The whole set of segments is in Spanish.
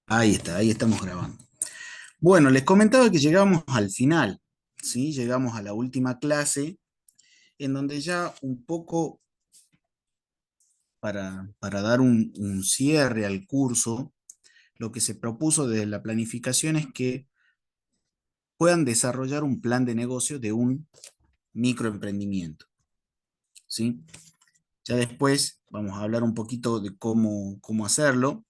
Ahí está, ahí estamos grabando. Bueno, les comentaba que llegamos al final, ¿sí? Llegamos a la última clase, en donde ya un poco para dar un cierre al curso, lo que se propuso desde la planificación es que puedan desarrollar un plan de negocio de un microemprendimiento, ¿sí? Ya después vamos a hablar un poquito de cómo hacerlo.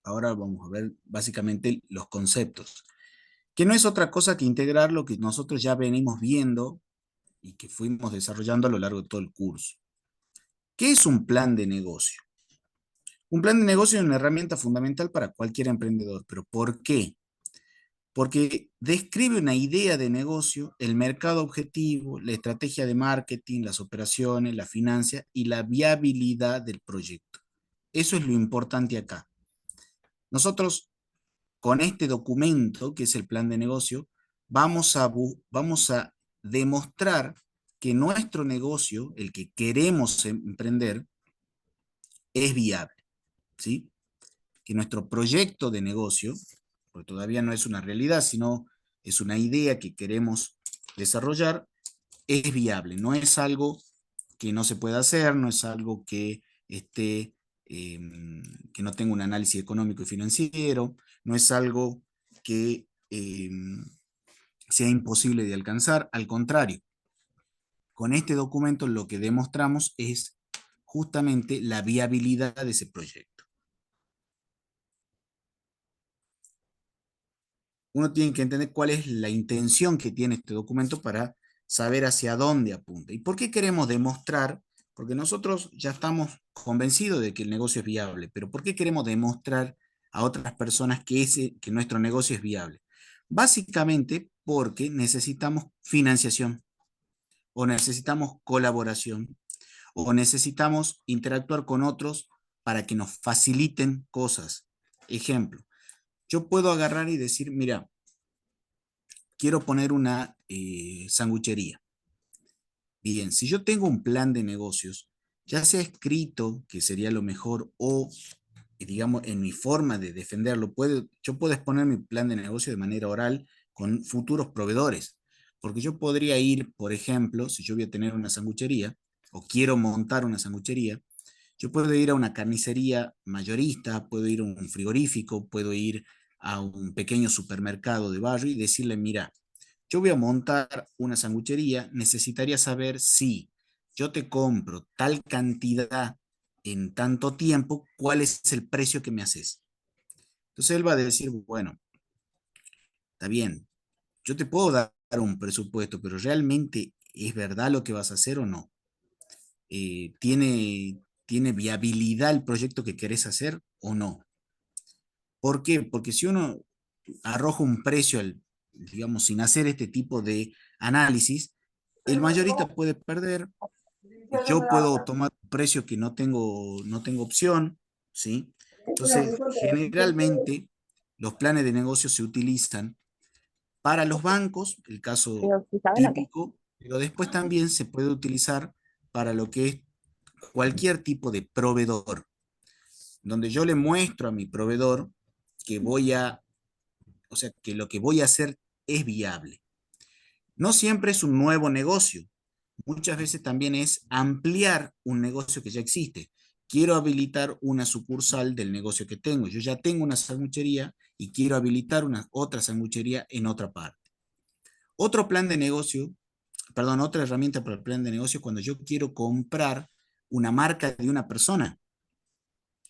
Ahora vamos a ver básicamente los conceptos, que no es otra cosa que integrar lo que nosotros ya venimos viendo y que fuimos desarrollando a lo largo de todo el curso. ¿Qué es un plan de negocio? Un plan de negocio es una herramienta fundamental para cualquier emprendedor, pero ¿por qué? Porque describe una idea de negocio, el mercado objetivo, la estrategia de marketing, las operaciones, la financia y la viabilidad del proyecto. Eso es lo importante acá. Nosotros, con este documento, que es el plan de negocio, vamos a demostrar que nuestro negocio, el que queremos emprender, es viable, ¿sí? Que nuestro proyecto de negocio, porque todavía no es una realidad, sino es una idea que queremos desarrollar, es viable, no es algo que no se pueda hacer, no es algo que esté, eh, que no tenga un análisis económico y financiero, no es algo que sea imposible de alcanzar, al contrario, con este documento lo que demostramos es justamente la viabilidad de ese proyecto. Uno tiene que entender cuál es la intención que tiene este documento para saber hacia dónde apunta. ¿Y por qué queremos demostrar? Porque nosotros ya estamos convencidos de que el negocio es viable, pero ¿por qué queremos demostrar a otras personas que nuestro negocio es viable? Básicamente porque necesitamos financiación, o necesitamos colaboración, o necesitamos interactuar con otros para que nos faciliten cosas. Ejemplo, yo puedo agarrar y decir, mira, quiero poner una sanguchería. Bien, si yo tengo un plan de negocios, ya sea escrito, que sería lo mejor, o digamos en mi forma de defenderlo, yo puedo exponer mi plan de negocio de manera oral con futuros proveedores. Porque yo podría ir, por ejemplo, si yo voy a tener una sanguchería o quiero montar una sanguchería, yo puedo ir a una carnicería mayorista, puedo ir a un frigorífico, puedo ir a un pequeño supermercado de barrio y decirle, mira, yo voy a montar una sanguchería, necesitaría saber si yo te compro tal cantidad en tanto tiempo, ¿cuál es el precio que me haces? Entonces él va a decir, bueno, está bien, yo te puedo dar un presupuesto, pero ¿realmente es verdad lo que vas a hacer o no? ¿Tiene viabilidad el proyecto que querés hacer o no? ¿Por qué? Porque si uno arroja un precio, digamos, sin hacer este tipo de análisis, el mayorista puede perder, yo puedo tomar un precio que no tengo opción, ¿sí? Entonces, generalmente los planes de negocio se utilizan para los bancos, el caso Pero si saben lo que es. típico, pero después también se puede utilizar para lo que es cualquier tipo de proveedor, donde yo le muestro a mi proveedor que o sea, que lo que voy a hacer es viable. No siempre es un nuevo negocio, muchas veces también es ampliar un negocio que ya existe. Quiero habilitar una sucursal del negocio que tengo. Yo ya tengo una sanguchería y quiero habilitar una otra sanguchería en otra parte. Otro plan de negocio, perdón, otra herramienta para el plan de negocio cuando yo quiero comprar una marca de una persona.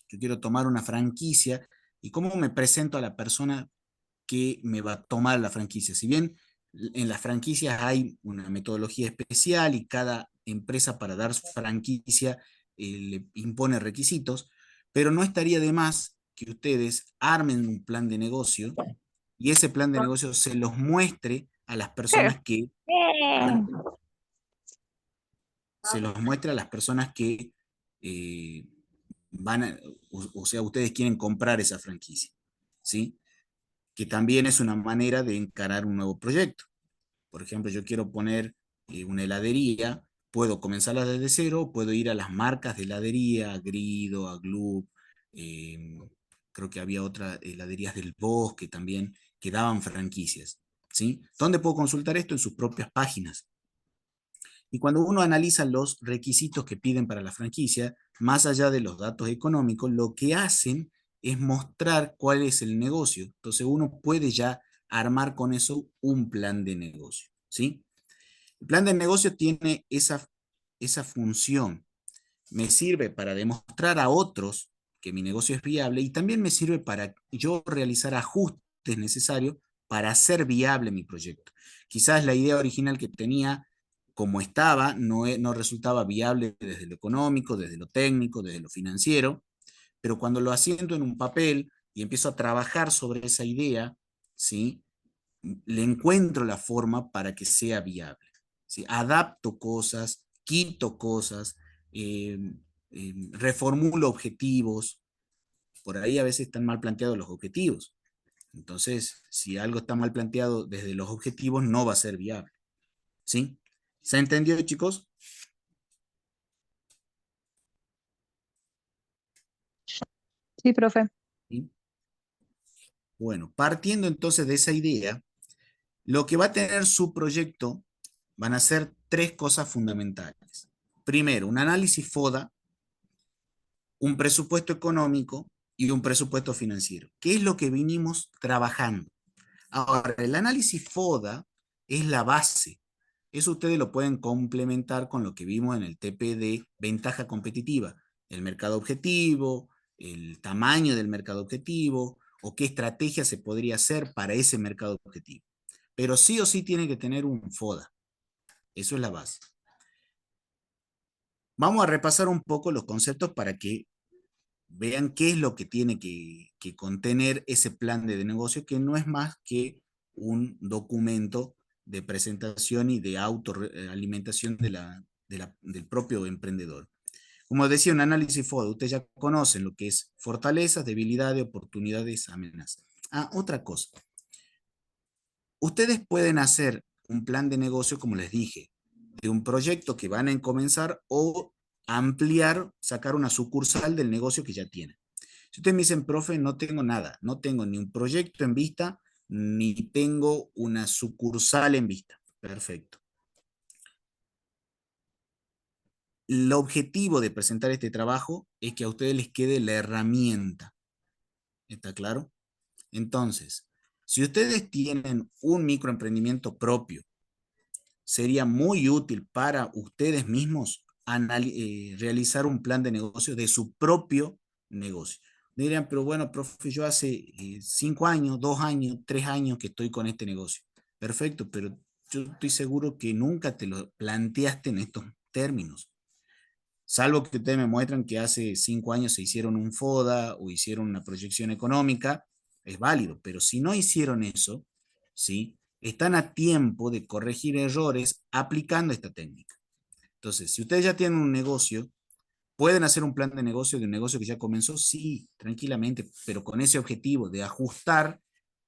Yo quiero tomar una franquicia y cómo me presento a la persona que me va a tomar la franquicia. Si bien en las franquicias hay una metodología especial y cada empresa para dar franquicia le impone requisitos, pero no estaría de más que ustedes armen un plan de negocio y ese plan de negocio se los muestre a las personas que van, se los muestre a las personas que eh, o sea, ustedes quieren comprar esa franquicia, ¿sí? Que también es una manera de encarar un nuevo proyecto. Por ejemplo, yo quiero poner una heladería, puedo comenzarla desde cero, puedo ir a las marcas de heladería, Agrido, Aglub, eh, creo que había otra, heladerías del Bosque también, que daban franquicias, ¿sí? ¿Dónde puedo consultar esto? En sus propias páginas. Y cuando uno analiza los requisitos que piden para la franquicia, más allá de los datos económicos, lo que hacen es mostrar cuál es el negocio. Entonces uno puede ya armar con eso un plan de negocio, ¿sí? El plan de negocio tiene esa función. Me sirve para demostrar a otros que mi negocio es viable y también me sirve para yo realizar ajustes necesarios para hacer viable mi proyecto. Quizás la idea original que tenía como estaba no resultaba viable desde lo económico, desde lo técnico, desde lo financiero, pero cuando lo asiento en un papel y empiezo a trabajar sobre esa idea, ¿sí? Le encuentro la forma para que sea viable, ¿sí? Adapto cosas, quito cosas, eh, reformulo objetivos. Por ahí a veces están mal planteados los objetivos. Entonces, si algo está mal planteado desde los objetivos, no va a ser viable, ¿sí? ¿Se entendió, chicos? Sí, profe. ¿Sí? Bueno, partiendo entonces de esa idea, lo que va a tener su proyecto van a ser tres cosas fundamentales. Primero, un análisis FODA, un presupuesto económico y un presupuesto financiero, que es lo que vinimos trabajando. Ahora, el análisis FODA es la base. Eso ustedes lo pueden complementar con lo que vimos en el TP de ventaja competitiva, el mercado objetivo, el tamaño del mercado objetivo o qué estrategia se podría hacer para ese mercado objetivo. Pero sí o sí tiene que tener un FODA. Eso es la base. Vamos a repasar un poco los conceptos para que vean qué es lo que tiene que contener ese plan de negocio, que no es más que un documento de presentación y de autoalimentación del propio emprendedor. Como decía, un análisis FODA, ustedes ya conocen lo que es fortalezas, debilidades, oportunidades, amenazas. Ah, otra cosa. Ustedes pueden hacer un plan de negocio, como les dije, de un proyecto que van a comenzar o ampliar, sacar una sucursal del negocio que ya tienen. Si ustedes me dicen, profe, no tengo nada, no tengo ni un proyecto en vista, ni tengo una sucursal en vista. Perfecto. El objetivo de presentar este trabajo es que a ustedes les quede la herramienta. ¿Está claro? Entonces, si ustedes tienen un microemprendimiento propio, sería muy útil para ustedes mismos realizar un plan de negocio de su propio negocio. Me dirían, pero bueno, profe, yo hace 5 años, 2 años, 3 años que estoy con este negocio. Perfecto, pero yo estoy seguro que nunca te lo planteaste en estos términos. Salvo que ustedes me muestran que hace 5 años se hicieron un FODA o hicieron una proyección económica, es válido, pero si no hicieron eso, ¿sí? Están a tiempo de corregir errores aplicando esta técnica. Entonces, si ustedes ya tienen un negocio, ¿pueden hacer un plan de un negocio que ya comenzó? Sí, tranquilamente, pero con ese objetivo de ajustar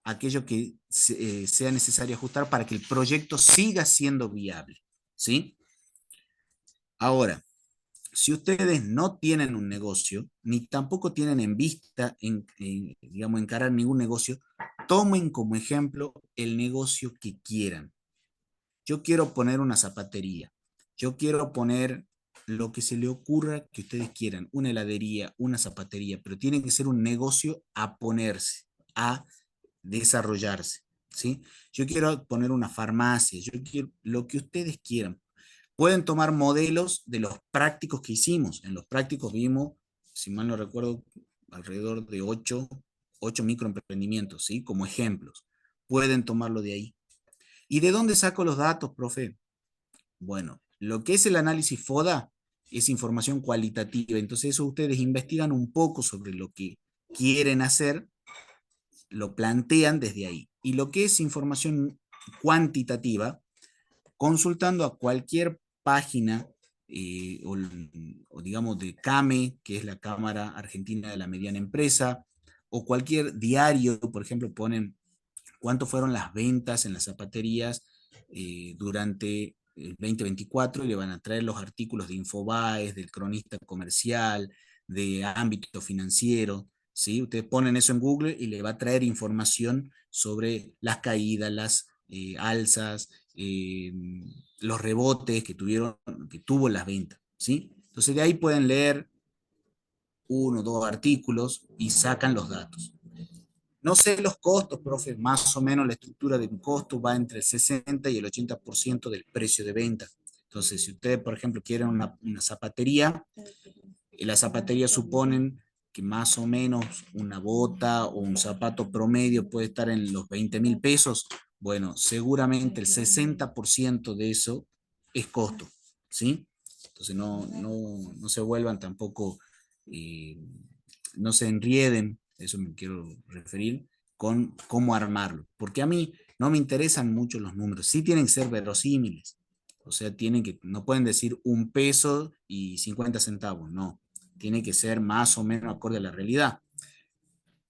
aquello que sea necesario ajustar para que el proyecto siga siendo viable, ¿sí? Ahora, si ustedes no tienen un negocio, ni tampoco tienen en vista, digamos, encarar ningún negocio, tomen como ejemplo el negocio que quieran. Yo quiero poner una zapatería, yo quiero poner lo que se le ocurra que ustedes quieran, una heladería, una zapatería, pero tiene que ser un negocio a ponerse, a desarrollarse, ¿sí? Yo quiero poner una farmacia, yo quiero lo que ustedes quieran. Pueden tomar modelos de los prácticos que hicimos. En los prácticos vimos, si mal no recuerdo, alrededor de ocho microemprendimientos, ¿sí? Como ejemplos. Pueden tomarlo de ahí. ¿Y de dónde saco los datos, profe? Bueno, lo que es el análisis FODA es información cualitativa. Entonces, eso ustedes investigan un poco sobre lo que quieren hacer, lo plantean desde ahí. Y lo que es información cuantitativa, consultando a cualquier página o digamos de CAME, que es la Cámara Argentina de la Mediana Empresa, o cualquier diario, por ejemplo, ponen cuánto fueron las ventas en las zapaterías durante el 2024 y le van a traer los artículos de Infobaes, del Cronista Comercial, de ámbito financiero, ¿sí? Ustedes ponen eso en Google y le va a traer información sobre las caídas, las alzas, los rebotes que tuvo las ventas, ¿sí? Entonces de ahí pueden leer uno o dos artículos y sacan los datos. No sé los costos, profe, más o menos la estructura de un costo va entre el 60 y el 80% del precio de venta. Entonces, si ustedes, por ejemplo, quieren una zapatería, las zapaterías suponen que más o menos una bota o un zapato promedio puede estar en los 20.000 pesos. Bueno, seguramente el 60% de eso es costo, ¿sí? Entonces no se vuelvan tampoco, eh, no se enrieden, eso me quiero referir, con cómo armarlo. Porque a mí no me interesan mucho los números, sí tienen que ser verosímiles. O sea, no pueden decir 1 peso y 50 centavos, no. Tiene que ser más o menos acorde a la realidad.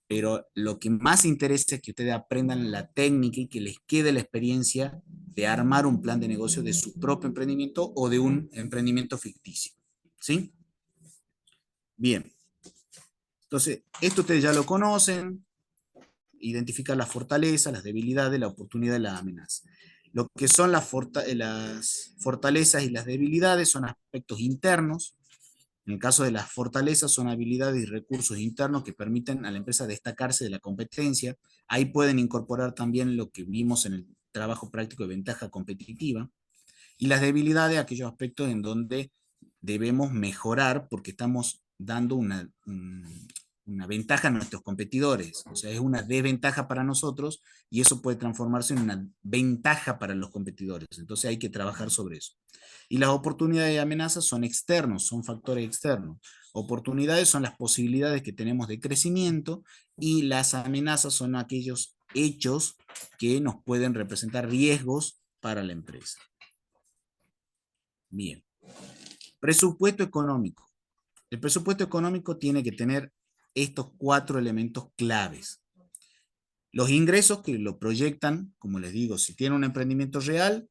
Pero lo que más interesa es que ustedes aprendan la técnica y que les quede la experiencia de armar un plan de negocio de su propio emprendimiento o de un emprendimiento ficticio. ¿Sí? Bien. Entonces, esto ustedes ya lo conocen, identificar las fortalezas, las debilidades, la oportunidad y la amenaza. Lo que son las fortalezas y las debilidades son aspectos internos. En el caso de las fortalezas son habilidades y recursos internos que permiten a la empresa destacarse de la competencia. Ahí pueden incorporar también lo que vimos en el trabajo práctico de ventaja competitiva. Y las debilidades, aquellos aspectos en donde debemos mejorar porque estamos dando una ventaja a nuestros competidores. O sea, es una desventaja para nosotros y eso puede transformarse en una ventaja para los competidores. Entonces hay que trabajar sobre eso. Y las oportunidades y amenazas son externos, son factores externos. Oportunidades son las posibilidades que tenemos de crecimiento y las amenazas son aquellos hechos que nos pueden representar riesgos para la empresa. Bien. Presupuesto económico. El presupuesto económico tiene que tener estos 4 elementos claves. Los ingresos que lo proyectan, como les digo, si tienen un emprendimiento real,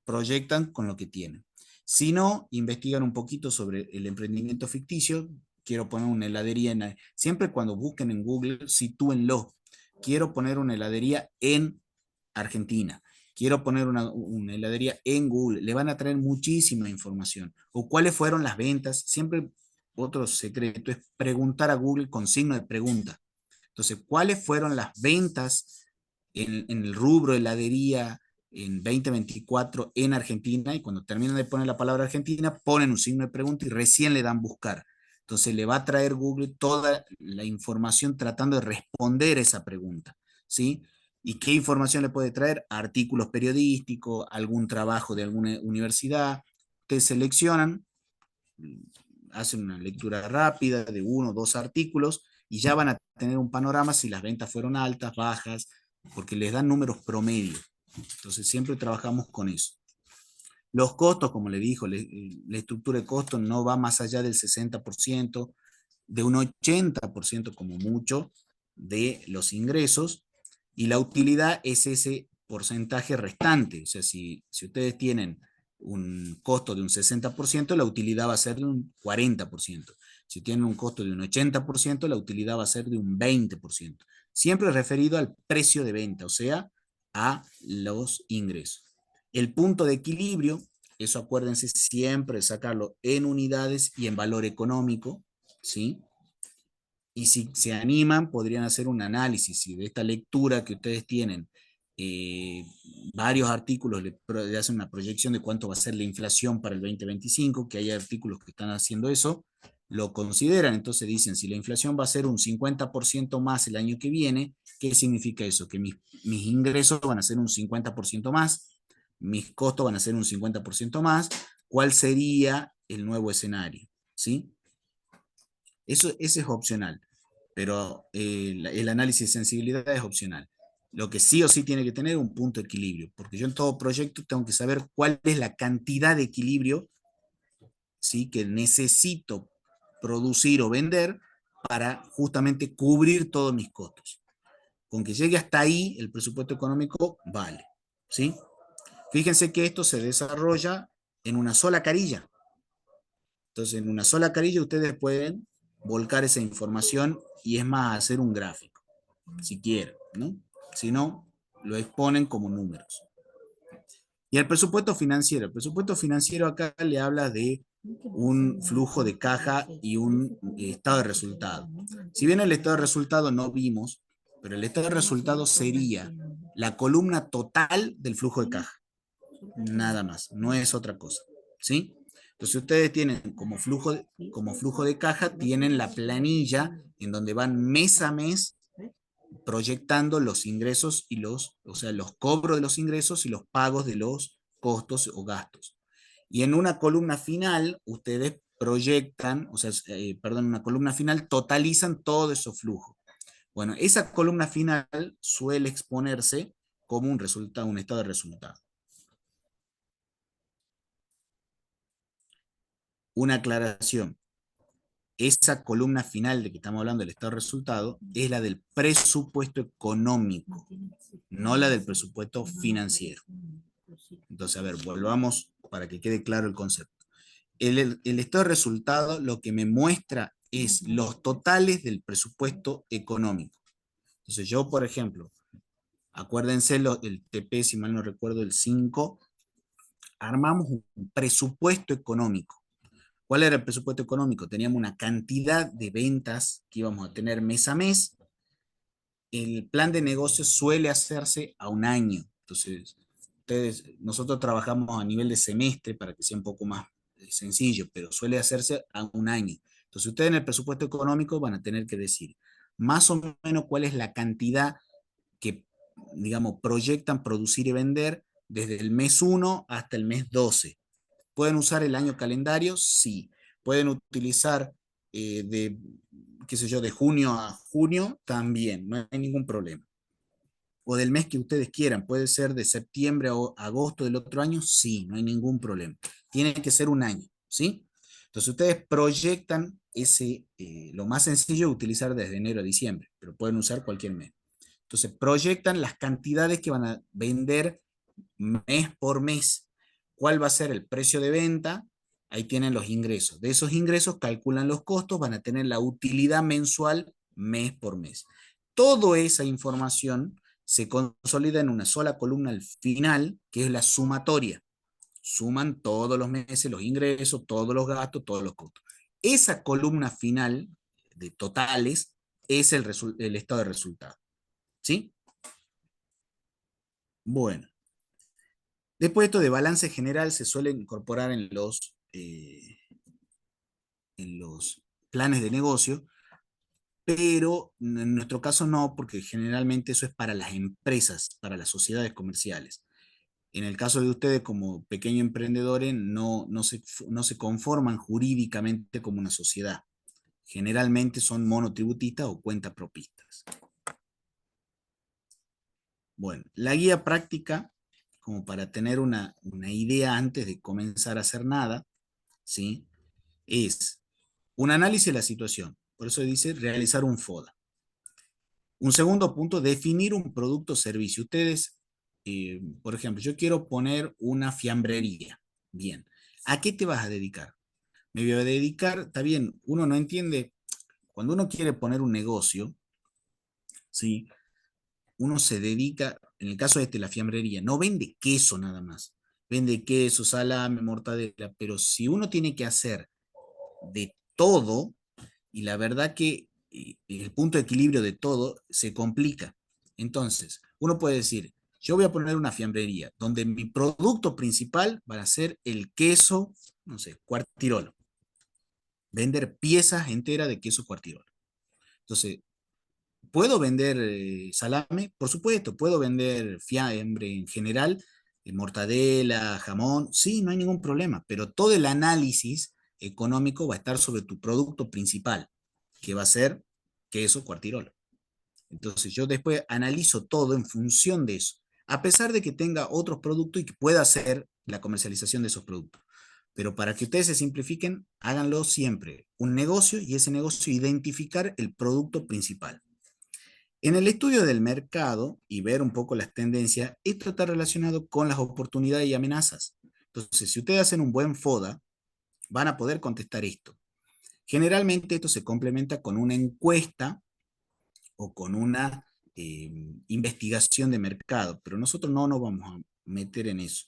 proyectan con lo que tienen. Si no, investigan un poquito sobre el emprendimiento ficticio. Quiero poner una heladería siempre cuando busquen en Google, sitúenlo. Quiero poner una heladería en Argentina. Quiero poner una heladería en Google. Le van a traer muchísima información. O cuáles fueron las ventas. Siempre otro secreto es preguntar a Google con signo de pregunta. Entonces, ¿cuáles fueron las ventas en el rubro heladería en 2024 en Argentina? Y cuando terminan de poner la palabra Argentina, ponen un signo de pregunta y recién le dan buscar. Entonces le va a traer Google toda la información tratando de responder esa pregunta, ¿sí? ¿Y qué información le puede traer? Artículos periodísticos, algún trabajo de alguna universidad. Ustedes seleccionan, hacen una lectura rápida de 1 o 2 artículos y ya van a tener un panorama si las ventas fueron altas, bajas, porque les dan números promedio. Entonces siempre trabajamos con eso. Los costos, como le dijo, la estructura de costos no va más allá del 60%, de un 80% como mucho de los ingresos, y la utilidad es ese porcentaje restante. O sea, si ustedes tienen un costo de un 60%, la utilidad va a ser de un 40%. Si tienen un costo de un 80%, la utilidad va a ser de un 20%. Siempre referido al precio de venta, o sea, a los ingresos. El punto de equilibrio, eso acuérdense siempre sacarlo en unidades y en valor económico, ¿sí? Y si se animan, podrían hacer un análisis y de esta lectura que ustedes tienen, eh, varios artículos le hacen una proyección de cuánto va a ser la inflación para el 2025, que hay artículos que están haciendo eso, lo consideran. Entonces dicen, si la inflación va a ser un 50% más el año que viene, ¿qué significa eso? Que mis ingresos van a ser un 50% más, mis costos van a ser un 50% más. ¿Cuál sería el nuevo escenario? ¿Sí? Ese es opcional, pero el análisis de sensibilidad es opcional. Lo que sí o sí tiene que tener un punto de equilibrio, porque yo en todo proyecto tengo que saber cuál es la cantidad de equilibrio, ¿sí?, que necesito producir o vender para justamente cubrir todos mis costos. Con que llegue hasta ahí, el presupuesto económico vale, ¿sí? Fíjense que esto se desarrolla en una sola carilla. Entonces, en una sola carilla ustedes pueden volcar esa información y es más, hacer un gráfico, si quieren, ¿no? Si no, lo exponen como números. Y el presupuesto financiero acá le habla de un flujo de caja y un estado de resultado. Si bien el estado de resultado no vimos, pero el estado de resultado sería la columna total del flujo de caja. Nada más, no es otra cosa. ¿Sí? Entonces ustedes tienen como flujo de caja, tienen la planilla en donde van mes a mes proyectando los ingresos y o sea, los cobros de los ingresos y los pagos de los costos o gastos. Y en una columna final, ustedes proyectan, o sea, perdón, en una columna final totalizan todo ese flujo. Bueno, esa columna final suele exponerse como un resultado, un estado de resultado. Una aclaración. Esa columna final de que estamos hablando del estado de resultado es la del presupuesto económico, no la del presupuesto financiero. Entonces, a ver, volvamos para que quede claro el concepto. El estado de resultado lo que me muestra es los totales del presupuesto económico. Entonces, yo, por ejemplo, acuérdense el TP, si mal no recuerdo, el 5, armamos un presupuesto económico. ¿Cuál era el presupuesto económico? Teníamos una cantidad de ventas que íbamos a tener mes a mes. El plan de negocio suele hacerse a un año. Entonces, nosotros trabajamos a nivel de semestre para que sea un poco más sencillo, pero suele hacerse a un año. Entonces, ustedes en el presupuesto económico van a tener que decir más o menos cuál es la cantidad que, digamos, proyectan producir y vender desde el mes 1 hasta el mes 12. ¿Pueden usar el año calendario? Sí. ¿Pueden utilizar qué sé yo, de junio a junio? También, no hay ningún problema. O del mes que ustedes quieran, puede ser de septiembre a agosto del otro año, sí, no hay ningún problema. Tiene que ser un año, ¿sí? Entonces ustedes proyectan lo más sencillo es utilizar desde enero a diciembre, pero pueden usar cualquier mes. Entonces proyectan las cantidades que van a vender mes por mes. ¿Cuál va a ser el precio de venta? Ahí tienen los ingresos. De esos ingresos calculan los costos, van a tener la utilidad mensual mes por mes. Toda esa información se consolida en una sola columna al final, que es la sumatoria. Suman todos los meses los ingresos, todos los gastos, todos los costos. Esa columna final de totales es el estado de resultado. ¿Sí? Bueno. Después esto de balance general se suele incorporar en los planes de negocio, pero en nuestro caso no, porque generalmente eso es para las empresas, para las sociedades comerciales. En el caso de ustedes como pequeños emprendedores, no se conforman jurídicamente como una sociedad. Generalmente son monotributistas o cuentapropistas. Bueno, la guía práctica, como para tener una idea antes de comenzar a hacer nada, ¿sí? Es un análisis de la situación. Por eso dice realizar un FODA. Un segundo punto, definir un producto o servicio. Ustedes, por ejemplo, yo quiero poner una fiambrería. Bien, ¿a qué te vas a dedicar? Me voy a dedicar, está bien, uno no entiende, cuando uno quiere poner un negocio, ¿sí? Uno se dedica, en el caso de la fiambrería, no vende queso nada más. Vende queso, salame, mortadela, pero si uno tiene que hacer de todo, y la verdad que el punto de equilibrio de todo se complica. Entonces, uno puede decir, yo voy a poner una fiambrería donde mi producto principal va a ser el queso, no sé, cuartirolo. Vender piezas enteras de queso cuartirolo. Entonces, ¿puedo vender salame? Por supuesto, puedo vender fiambre en general, mortadela, jamón, sí, no hay ningún problema, pero todo el análisis económico va a estar sobre tu producto principal, que va a ser queso cuartirolo. Entonces yo después analizo todo en función de eso, a pesar de que tenga otros productos y que pueda hacer la comercialización de esos productos. Pero para que ustedes se simplifiquen, háganlo siempre un negocio y ese negocio identificar el producto principal. En el estudio del mercado y ver un poco las tendencias, esto está relacionado con las oportunidades y amenazas. Entonces, si ustedes hacen un buen FODA, van a poder contestar esto. Generalmente esto se complementa con una encuesta o con una investigación de mercado, pero nosotros no nos vamos a meter en eso.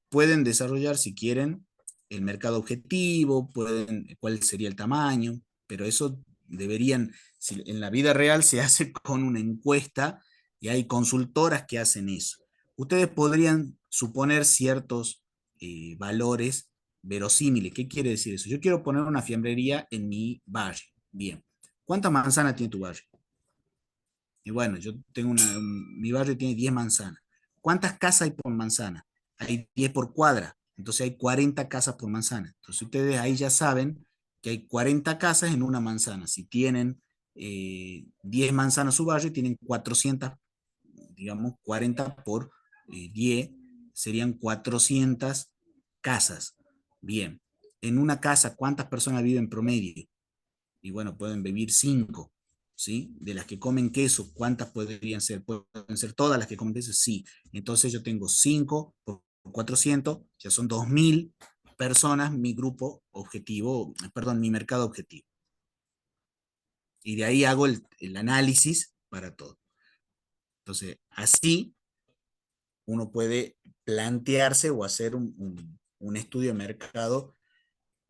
Pueden desarrollar, si quieren, el mercado objetivo, pueden, cuál sería el tamaño, pero eso deberían, si en la vida real se hace con una encuesta y hay consultoras que hacen eso. Ustedes podrían suponer ciertos valores verosímiles. ¿Qué quiere decir eso? Yo quiero poner una fiambrería en mi barrio. Bien. ¿Cuántas manzanas tiene tu barrio? Y bueno, yo tengo mi barrio tiene 10 manzanas. ¿Cuántas casas hay por manzana? Hay 10 por cuadra, entonces hay 40 casas por manzana. Entonces ustedes ahí ya saben que hay 40 casas en una manzana. Si tienen 10 manzanas su barrio, tienen 400, digamos, 40 por 10, serían 400 casas. Bien, en una casa, ¿cuántas personas viven promedio? Y bueno, pueden vivir 5, ¿sí? De las que comen queso, ¿cuántas podrían ser? ¿Pueden ser todas las que comen queso? Sí. Entonces yo tengo 5 por 400, ya son 2000 personas, mi grupo objetivo, perdón, mi mercado objetivo. Y de ahí hago el análisis para todo. Entonces, así uno puede plantearse o hacer un estudio de mercado,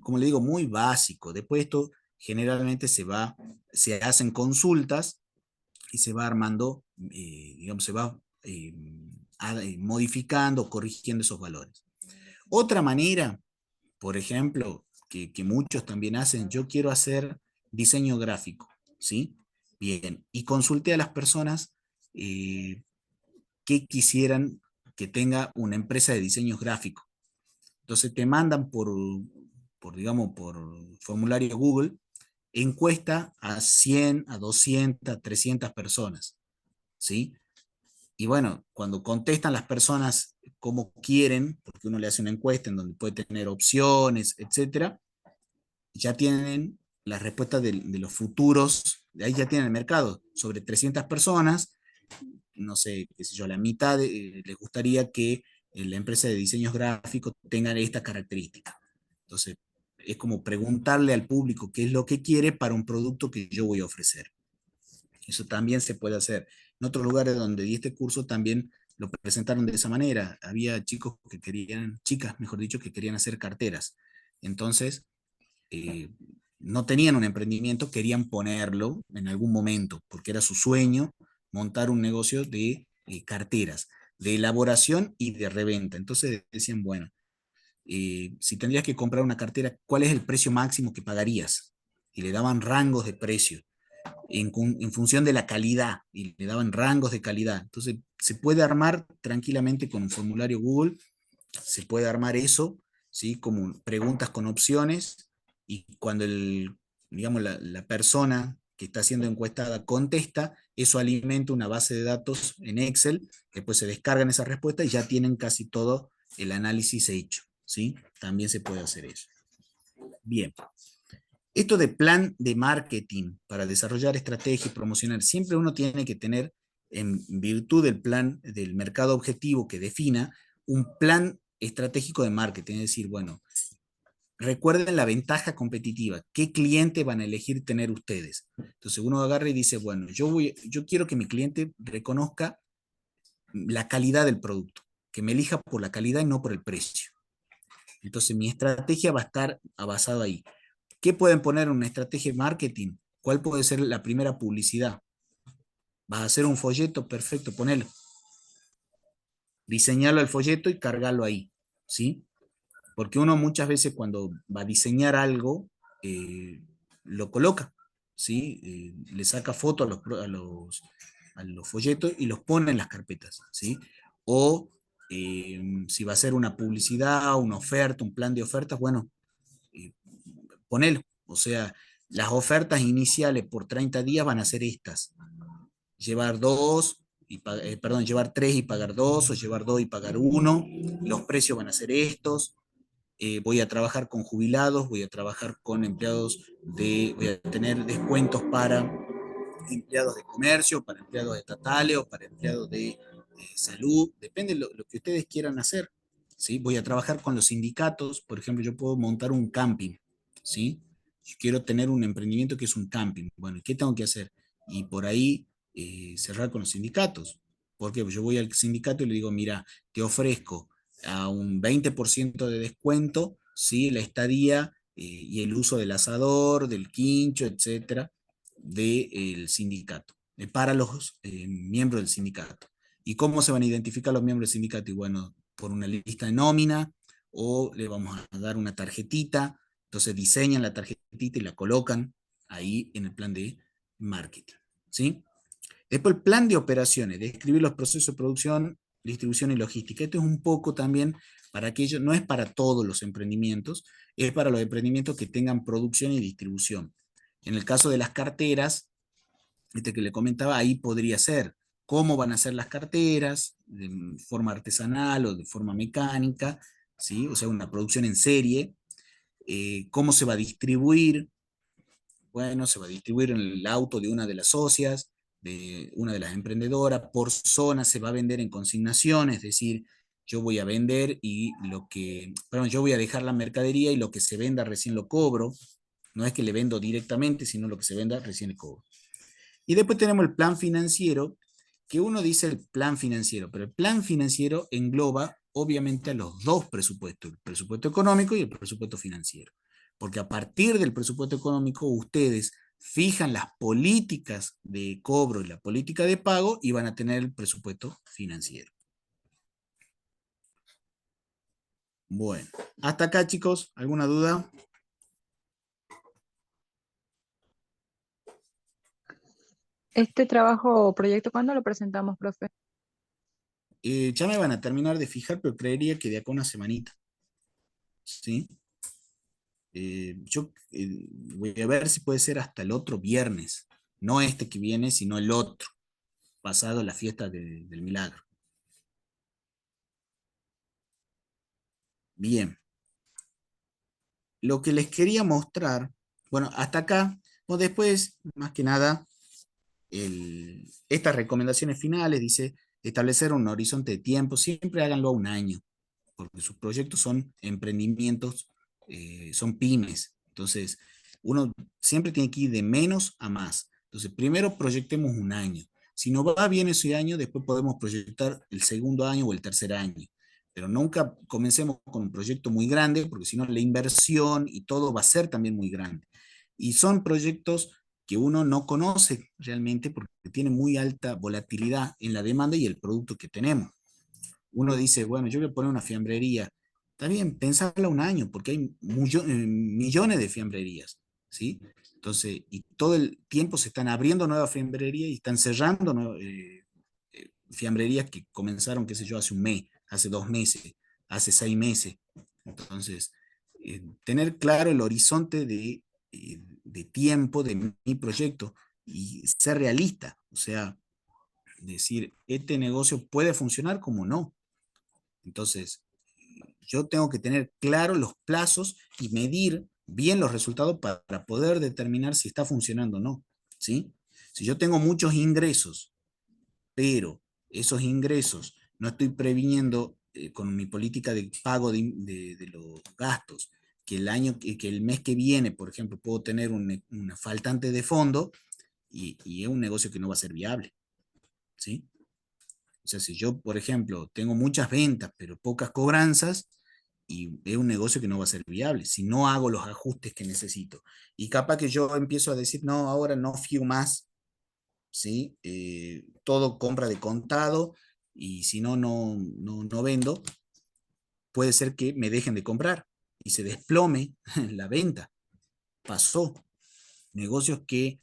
como le digo, muy básico. Después esto generalmente se hacen consultas y se va armando, digamos, se va modificando, corrigiendo esos valores. Otra manera, por ejemplo, que muchos también hacen, yo quiero hacer diseño gráfico, ¿sí? Bien, y consulté a las personas que quisieran que tenga una empresa de diseño gráfico. Entonces te mandan digamos, por formulario Google, encuesta a 100, a 200, 300 personas, ¿sí? Y bueno, cuando contestan las personas como quieren, porque uno le hace una encuesta en donde puede tener opciones, etcétera, ya tienen las respuestas de los futuros, de ahí ya tienen el mercado, sobre 300 personas, no sé, qué sé yo, la mitad les gustaría que la empresa de diseños gráficos tenga esta característica. Entonces, es como preguntarle al público qué es lo que quiere para un producto que yo voy a ofrecer. Eso también se puede hacer. En otros lugares donde di este curso también lo presentaron de esa manera. Había chicos que querían, chicas, mejor dicho, que querían hacer carteras. Entonces, eh, no tenían un emprendimiento, querían ponerlo en algún momento, porque era su sueño montar un negocio de carteras, de elaboración y de reventa. Entonces decían, bueno, si tendrías que comprar una cartera, ¿cuál es el precio máximo que pagarías? Y le daban rangos de precio en función de la calidad y le daban rangos de calidad. Entonces se puede armar tranquilamente con un formulario Google, se puede armar eso, ¿sí? Como preguntas con opciones y cuando digamos, la persona que está siendo encuestada contesta, eso alimenta una base de datos en Excel, después se descargan esas respuestas y ya tienen casi todo el análisis hecho, ¿sí? También se puede hacer eso. Bien. Esto de plan de marketing para desarrollar estrategia y promocionar, siempre uno tiene que tener, en virtud del plan del mercado objetivo que defina, un plan estratégico de marketing, es decir, bueno, recuerden la ventaja competitiva, qué cliente van a elegir tener ustedes. Entonces uno agarra y dice, bueno, yo quiero que mi cliente reconozca la calidad del producto, que me elija por la calidad y no por el precio. Entonces mi estrategia va a estar basada ahí. ¿Qué pueden poner en una estrategia de marketing? ¿Cuál puede ser la primera publicidad? Vas a hacer un folleto, perfecto, ponelo. Diseñarlo el folleto y cargarlo ahí, ¿sí? Porque uno muchas veces cuando va a diseñar algo, lo coloca, ¿sí? Le saca fotos a los folletos y los pone en las carpetas, ¿sí? O si va a ser una publicidad, una oferta, un plan de ofertas, bueno, eh, ponelo. O sea, las ofertas iniciales por 30 días van a ser estas. Llevar dos, perdón, llevar tres y pagar dos, o llevar dos y pagar uno. Los precios van a ser estos. Voy a trabajar con jubilados, voy a trabajar con empleados voy a tener descuentos para empleados de comercio, para empleados estatales o para empleados de salud, depende de lo que ustedes quieran hacer. ¿Sí? Voy a trabajar con los sindicatos, por ejemplo, yo puedo montar un camping, ¿sí? yo quiero tener un emprendimiento que es un camping. Bueno, ¿qué tengo que hacer? Y por ahí cerrar con los sindicatos. Porque yo voy al sindicato y le digo, mira, te ofrezco a un 20% de descuento, ¿sí? La estadía y el uso del asador, del quincho, etcétera, del sindicato, para los miembros del sindicato. ¿Y cómo se van a identificar los miembros del sindicato? Y bueno, por una lista de nómina, o le vamos a dar una tarjetita, entonces diseñan la tarjetita y la colocan ahí en el plan de marketing, ¿sí? Después el plan de operaciones, describir los procesos de producción, distribución y logística. Esto es un poco también para aquellos, no es para todos los emprendimientos, es para los emprendimientos que tengan producción y distribución. En el caso de las carteras, este que le comentaba, ahí podría ser cómo van a ser las carteras, de forma artesanal o de forma mecánica, ¿sí? O sea, una producción en serie, cómo se va a distribuir. Bueno, se va a distribuir en el auto de una de las socias, de una de las emprendedoras, por zona se va a vender en consignación, es decir, yo voy a vender y perdón, yo voy a dejar la mercadería y lo que se venda recién lo cobro, no es que le vendo directamente, sino lo que se venda recién le cobro. Y después tenemos el plan financiero, que uno dice el plan financiero, pero el plan financiero engloba obviamente a los dos presupuestos, el presupuesto económico y el presupuesto financiero. Porque a partir del presupuesto económico ustedes fijan las políticas de cobro y la política de pago y van a tener el presupuesto financiero. Bueno, hasta acá chicos, ¿alguna duda? Este trabajo o proyecto, ¿cuándo lo presentamos, profe? Ya me van a terminar de fijar, pero creería que de acá una semanita, ¿sí? Yo voy a ver si puede ser hasta el otro viernes, no este que viene, sino el otro, pasado la fiesta del milagro. Bien, lo que les quería mostrar, bueno, hasta acá, pues después, más que nada, estas recomendaciones finales, dice, establecer un horizonte de tiempo, siempre háganlo a un año, porque sus proyectos son emprendimientos, son pymes. Entonces, uno siempre tiene que ir de menos a más. Entonces, primero proyectemos un año. Si no va bien ese año, después podemos proyectar el segundo año o el tercer año. Pero nunca comencemos con un proyecto muy grande, porque si no, la inversión y todo va a ser también muy grande. Y son proyectos que uno no conoce realmente porque tienen muy alta volatilidad en la demanda y el producto que tenemos. Uno dice, bueno, yo voy a poner una fiambrería. Está bien, pensarla un año, porque hay millones de fiambrerías, ¿sí? Entonces, y todo el tiempo se están abriendo nuevas fiambrerías y están cerrando fiambrerías que comenzaron, qué sé yo, hace un mes, hace 2 meses, hace 6 meses. Entonces, tener claro el horizonte de tiempo de mi proyecto y ser realista, o sea, decir, este negocio puede funcionar como no. Entonces, yo tengo que tener claro los plazos y medir bien los resultados para poder determinar si está funcionando o no, ¿sí? Si yo tengo muchos ingresos, pero esos ingresos no estoy previniendo con mi política de pago de los gastos, que el mes que viene, por ejemplo, puedo tener una faltante de fondo y es un negocio que no va a ser viable, ¿sí? O sea, si yo, por ejemplo, tengo muchas ventas, pero pocas cobranzas, y es un negocio que no va a ser viable si no hago los ajustes que necesito. Y capaz que yo empiezo a decir, no, ahora no fío más, ¿sí? Todo compra de contado, y si no, no vendo, puede ser que me dejen de comprar y se desplome la venta. Pasó. Negocios que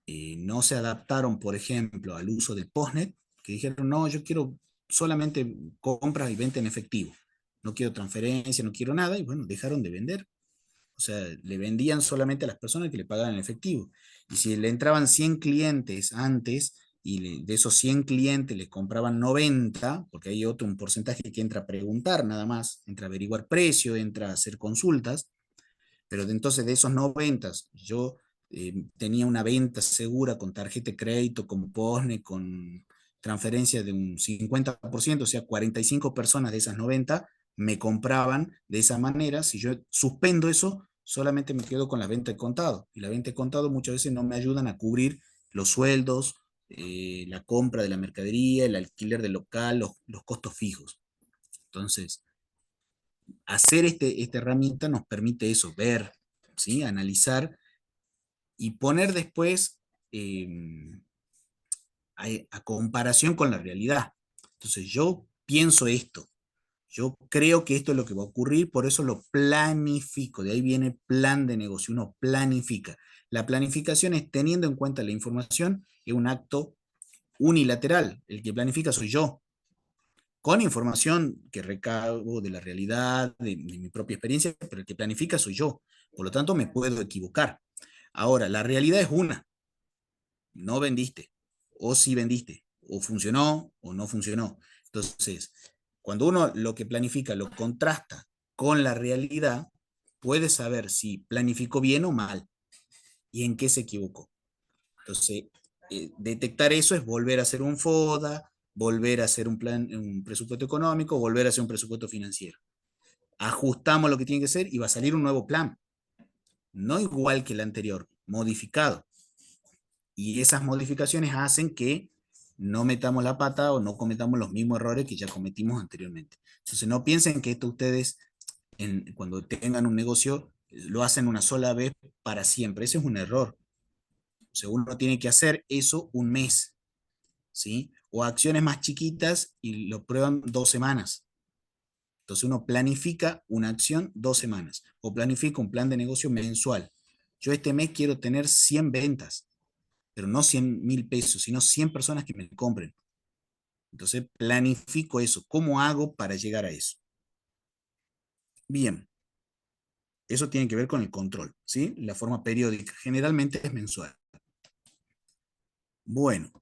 no se adaptaron, por ejemplo, al uso del postnet, que dijeron, no, yo quiero solamente compras y venta en efectivo, no quiero transferencia, no quiero nada, y bueno, dejaron de vender. O sea, le vendían solamente a las personas que le pagaban en efectivo. Y si le entraban 100 clientes antes y de esos 100 clientes les compraban 90, porque hay otro un porcentaje que entra a preguntar nada más, entra a averiguar precio, entra a hacer consultas, pero entonces de esos 90, yo tenía una venta segura con tarjeta de crédito, con POSNE, con transferencia de un 50%, o sea, 45 personas de esas 90 me compraban de esa manera. Si yo suspendo eso, solamente me quedo con la venta de contado. Y la venta de contado muchas veces no me ayudan a cubrir los sueldos, la compra de la mercadería, el alquiler del local, los costos fijos. Entonces, hacer esta herramienta nos permite eso, ver, ¿sí? Analizar y poner después a comparación con la realidad. Entonces, yo pienso esto, yo creo que esto es lo que va a ocurrir, por eso lo planifico. De ahí viene plan de negocio, uno planifica. La planificación es teniendo en cuenta la información, es un acto unilateral. El que planifica soy yo, con información que recabo de la realidad, de mi propia experiencia, pero el que planifica soy yo. Por lo tanto, me puedo equivocar. Ahora, la realidad es una, no vendiste, o sí vendiste, o funcionó o no funcionó. Entonces, cuando uno lo que planifica lo contrasta con la realidad, puede saber si planificó bien o mal y en qué se equivocó. Entonces, detectar eso es volver a hacer un FODA, volver a hacer un plan, un presupuesto económico, volver a hacer un presupuesto financiero. Ajustamos lo que tiene que ser y va a salir un nuevo plan, no igual que el anterior, modificado. Y esas modificaciones hacen que no metamos la pata o no cometamos los mismos errores que ya cometimos anteriormente. Entonces no piensen que esto ustedes cuando tengan un negocio lo hacen una sola vez para siempre. Ese es un error. O sea, uno tiene que hacer eso un mes, ¿sí? O acciones más chiquitas y lo prueban 2 semanas. Entonces uno planifica una acción 2 semanas o planifica un plan de negocio mensual. Yo este mes quiero tener 100 ventas, pero no 100.000 pesos, sino 100 personas que me compren. Entonces planifico eso. ¿Cómo hago para llegar a eso? Bien, eso tiene que ver con el control, ¿sí? La forma periódica, generalmente es mensual. Bueno,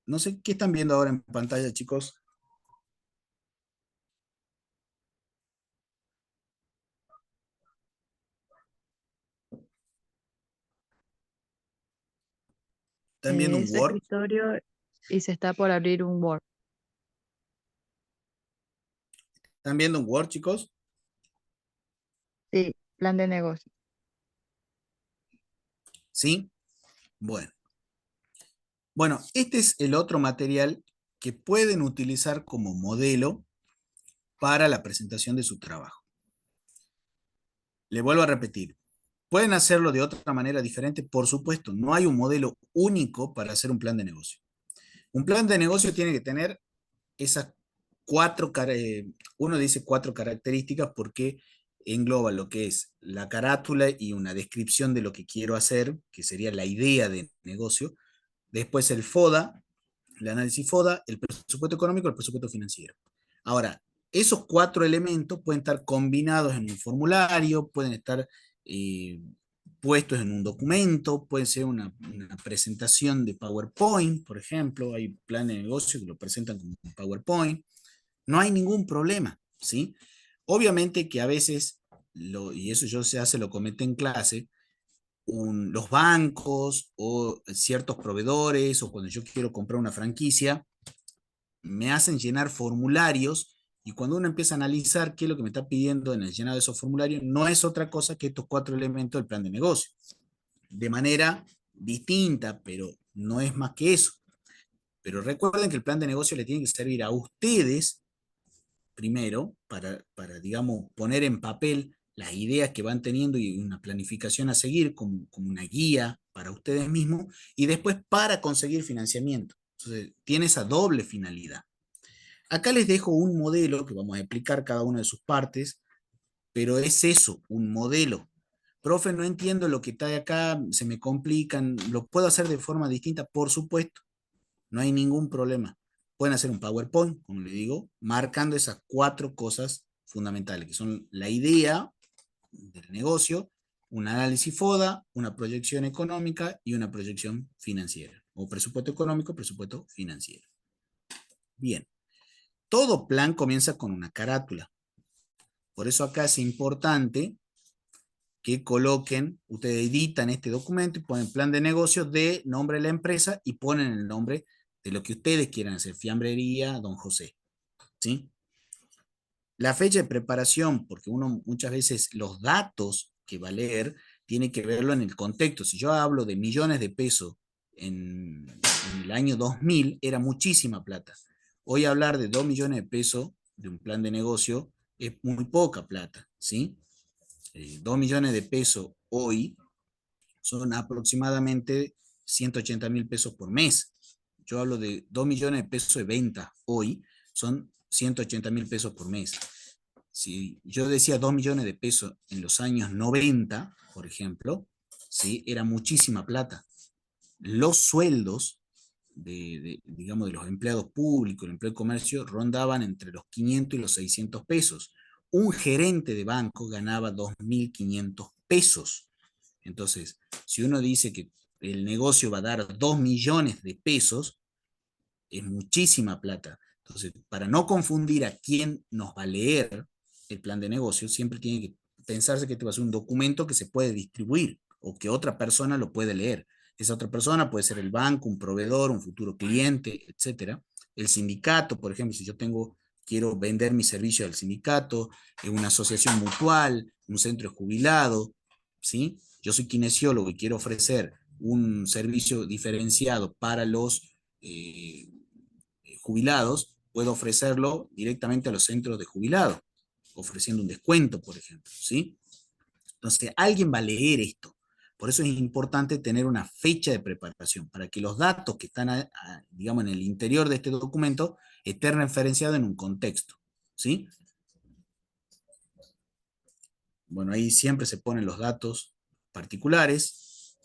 no sé qué están viendo ahora en pantalla, chicos. ¿Están viendo un Es Word? escritorio y se está por abrir un Word. ¿Están viendo un Word, chicos? Sí, plan de negocio. ¿Sí? Bueno. Bueno, este es el otro material que pueden utilizar como modelo para la presentación de su trabajo. Le vuelvo a repetir, pueden hacerlo de otra manera diferente, por supuesto, no hay un modelo único para hacer un plan de negocio. Un plan de negocio tiene que tener esas uno dice 4 características porque engloba lo que es la carátula y una descripción de lo que quiero hacer, que sería la idea de negocio. Después el FODA, el análisis FODA, el presupuesto económico, el presupuesto financiero. Ahora, esos 4 elementos pueden estar combinados en un formulario, pueden estar eh, puestos en un documento, puede ser una presentación de PowerPoint, por ejemplo, hay planes de negocio que lo presentan como un PowerPoint, no hay ningún problema, ¿sí? Obviamente que a veces, y eso yo se hace, lo comenté en clase, los bancos o ciertos proveedores o cuando yo quiero comprar una franquicia, me hacen llenar formularios y cuando uno empieza a analizar qué es lo que me está pidiendo en el llenado de esos formularios, no es otra cosa que estos 4 elementos del plan de negocio. De manera distinta, pero no es más que eso. Pero recuerden que el plan de negocio le tiene que servir a ustedes primero para digamos, poner en papel las ideas que van teniendo y una planificación a seguir como una guía para ustedes mismos y después para conseguir financiamiento. Entonces, tiene esa doble finalidad. Acá les dejo un modelo que vamos a explicar cada una de sus partes, pero es eso, un modelo. Profe, no entiendo lo que está acá, se me complican, lo puedo hacer de forma distinta, por supuesto, no hay ningún problema. Pueden hacer un PowerPoint, como le digo, marcando esas 4 cosas fundamentales, que son la idea del negocio, un análisis FODA, una proyección económica y una proyección financiera, o presupuesto económico, presupuesto financiero. Bien, todo plan comienza con una carátula. Por eso acá es importante que coloquen, ustedes editan este documento y ponen plan de negocio de nombre de la empresa y ponen el nombre de lo que ustedes quieran hacer, fiambrería Don José, ¿sí? La fecha de preparación, porque uno muchas veces los datos que va a leer tiene que verlo en el contexto. Si yo hablo de millones de pesos en el año 2000, era muchísima plata. Hoy hablar de 2 millones de pesos de un plan de negocio es muy poca plata, ¿sí? 2 millones de pesos hoy son aproximadamente 180.000 pesos por mes. Yo hablo de 2 millones de pesos de venta hoy, son 180.000 pesos por mes. Si yo decía 2 millones de pesos en los años 90, por ejemplo, ¿sí? Era muchísima plata. Los sueldos digamos, de los empleados públicos, el empleo de comercio, rondaban entre los 500 y los 600 pesos. Un gerente de banco ganaba 2.500 pesos. Entonces, si uno dice que el negocio va a dar 2 millones de pesos, es muchísima plata. Entonces, para no confundir a quién nos va a leer el plan de negocio, siempre tiene que pensarse que este va a ser un documento que se puede distribuir o que otra persona lo puede leer. Esa otra persona puede ser el banco, un proveedor, un futuro cliente, etcétera. El sindicato, por ejemplo, si yo quiero vender mi servicio al sindicato, una asociación mutual, un centro de jubilado, ¿sí? Yo soy kinesiólogo y quiero ofrecer un servicio diferenciado para los jubilados, puedo ofrecerlo directamente a los centros de jubilados, ofreciendo un descuento, por ejemplo, ¿sí? Entonces, alguien va a leer esto. Por eso es importante tener una fecha de preparación, para que los datos que están, digamos, en el interior de este documento estén referenciados en un contexto, ¿sí? Bueno, ahí siempre se ponen los datos particulares.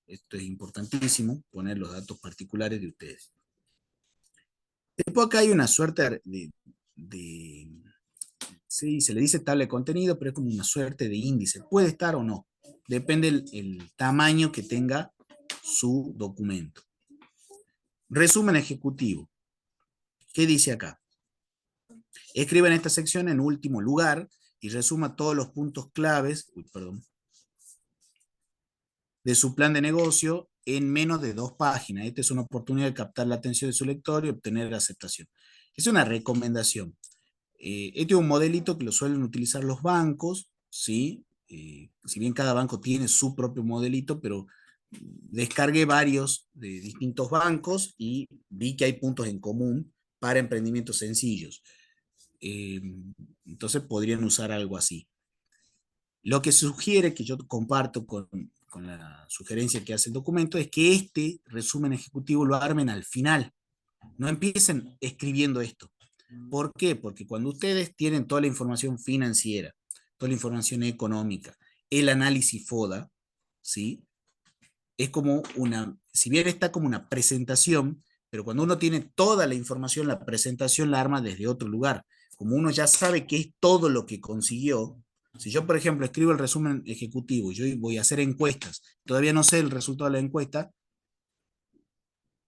Esto es importantísimo, poner los datos particulares de ustedes. Después acá hay una suerte de sí, se le dice tabla de contenido, pero es como una suerte de índice. Puede estar o no. Depende el tamaño que tenga su documento. Resumen ejecutivo. ¿Qué dice acá? Escriba en esta sección en último lugar y resuma todos los puntos claves, de su plan de negocio en menos de 2 páginas. Esta es una oportunidad de captar la atención de su lector y obtener la aceptación. Es una recomendación. Este es un modelito que lo suelen utilizar los bancos, ¿sí? Si bien cada banco tiene su propio modelito, pero descargué varios de distintos bancos y vi que hay puntos en común para emprendimientos sencillos. Eh, entonces podrían usar algo así. Lo que sugiere, que yo comparto con la sugerencia que hace el documento, es que este resumen ejecutivo lo armen al final. No empiecen escribiendo esto. ¿Por qué? Porque cuando ustedes tienen toda la información financiera, toda la información económica, el análisis FODA, ¿sí? Es como si bien está como una presentación, pero cuando uno tiene toda la información, la presentación la arma desde otro lugar. Como uno ya sabe qué es todo lo que consiguió, si yo, por ejemplo, escribo el resumen ejecutivo y yo voy a hacer encuestas, todavía no sé el resultado de la encuesta,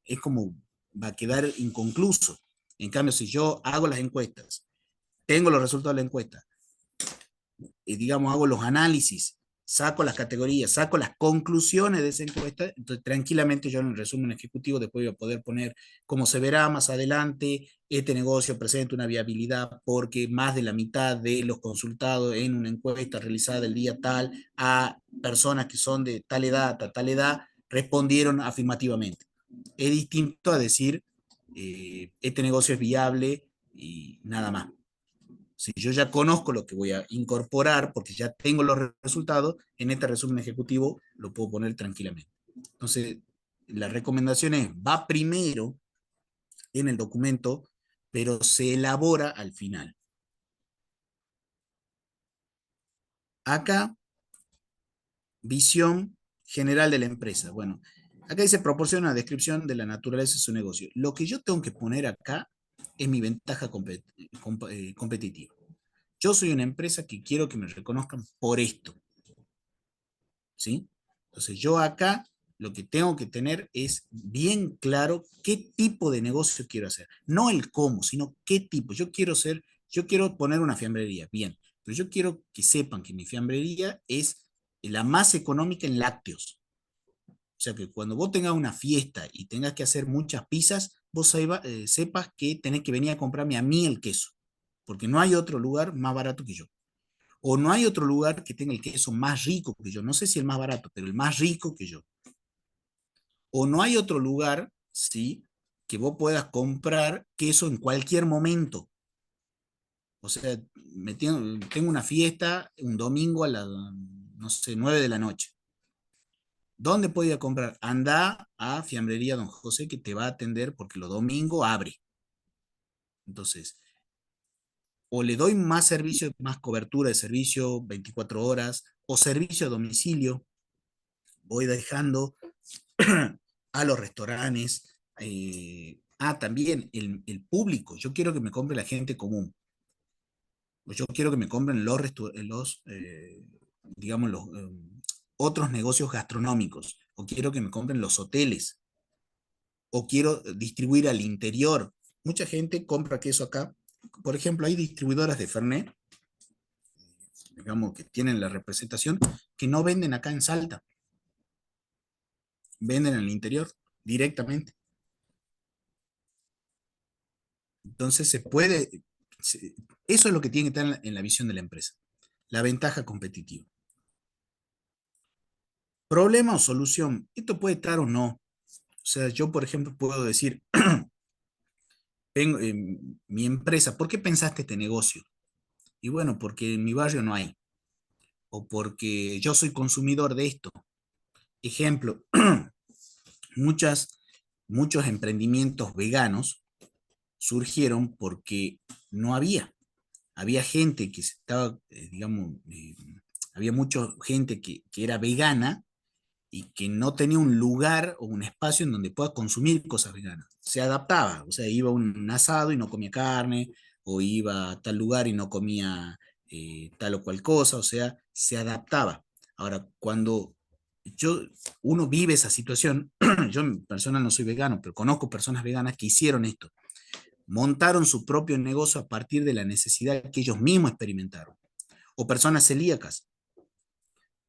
es como va a quedar inconcluso. En cambio, si yo hago las encuestas, tengo los resultados de la encuesta, digamos, hago los análisis, saco las categorías, saco las conclusiones de esa encuesta, entonces tranquilamente yo en el resumen ejecutivo después voy a poder poner, como se verá más adelante, este negocio presenta una viabilidad porque más de la mitad de los consultados en una encuesta realizada el día tal a personas que son de tal edad a tal edad respondieron afirmativamente. Es distinto a decir, este negocio es viable y nada más. Si yo ya conozco lo que voy a incorporar, porque ya tengo los resultados, en este resumen ejecutivo lo puedo poner tranquilamente. Entonces, la recomendación es, va primero en el documento, pero se elabora al final. Acá, visión general de la empresa. Bueno, acá dice proporciona una descripción de la naturaleza de su negocio. Lo que yo tengo que poner acá es mi ventaja competitiva. Yo soy una empresa que quiero que me reconozcan por esto, ¿sí? Entonces yo acá lo que tengo que tener es bien claro qué tipo de negocio quiero hacer. No el cómo, sino qué tipo. Yo quiero poner una fiambrería, bien, pero yo quiero que sepan que mi fiambrería es la más económica en lácteos. O sea que cuando vos tengas una fiesta y tengas que hacer muchas pizzas, vos sepas que tenés que venir a comprarme a mí el queso. porque no hay otro lugar más barato que yo. O no hay otro lugar que tenga el queso más rico que yo. No sé si el más barato, pero el más rico que yo. O no hay otro lugar, ¿sí? Que vos puedas comprar queso en cualquier momento. O sea, tengo una fiesta un domingo a las, no sé, 9 de la noche. ¿Dónde puedo ir a comprar? Anda a Fiambrería Don José que te va a atender porque los domingos abre. Entonces, o le doy más servicio, más cobertura de servicio 24 horas, o servicio a domicilio, voy dejando a los restaurantes, también el público, yo quiero que me compre la gente común, yo quiero que me compren digamos, otros negocios gastronómicos, o quiero que me compren los hoteles, o quiero distribuir al interior. Mucha gente compra queso acá. Por ejemplo, hay distribuidoras de Fernet, digamos, que tienen la representación, que no venden acá en Salta, venden en el interior directamente. Entonces se puede, eso es lo que tiene que estar en la visión de la empresa, la ventaja competitiva. Problema o solución, esto puede estar o no. O sea, yo, por ejemplo, puedo decir, mi empresa, ¿por qué pensaste este negocio? Y bueno, porque en mi barrio no hay, o porque yo soy consumidor de esto. Ejemplo, muchas, muchos emprendimientos veganos surgieron porque no había gente que estaba, digamos, había mucha gente que era vegana y que no tenía un lugar o un espacio en donde pueda consumir cosas veganas. Se adaptaba, o sea, iba a un asado y no comía carne, o iba a tal lugar y no comía tal o cual cosa, o sea, se adaptaba. Ahora, cuando yo, uno vive esa situación, yo en persona no soy vegano, pero conozco personas veganas que hicieron esto, montaron su propio negocio a partir de la necesidad que ellos mismos experimentaron. O personas celíacas,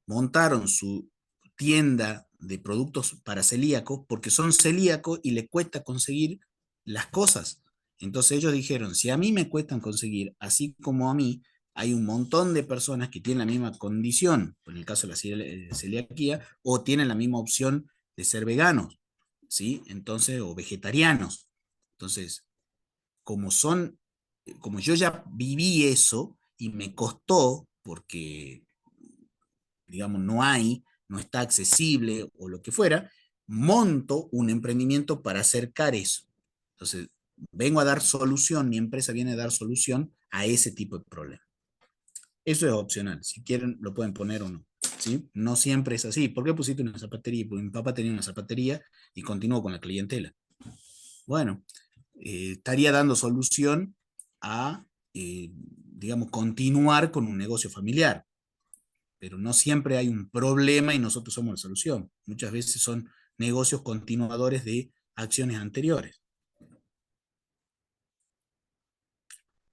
montaron su tienda de productos para celíacos porque son celíacos y les cuesta conseguir las cosas. Entonces ellos dijeron, si a mí me cuestan conseguir, así como a mí, hay un montón de personas que tienen la misma condición, en el caso de la celiaquía, o tienen la misma opción de ser veganos, ¿sí? Entonces, o vegetarianos. Entonces, como son, como yo ya viví eso y me costó, porque, digamos, no está accesible o lo que fuera, monto un emprendimiento para acercar eso. Entonces, vengo a dar solución, mi empresa viene a dar solución a ese tipo de problema. Eso es opcional, si quieren lo pueden poner o no. ¿Sí? No siempre es así. ¿Por qué pusiste una zapatería? Porque mi papá tenía una zapatería y continuó con la clientela. Bueno, estaría dando solución a, digamos, continuar con un negocio familiar, pero no siempre hay un problema y nosotros somos la solución. Muchas veces son negocios continuadores de acciones anteriores.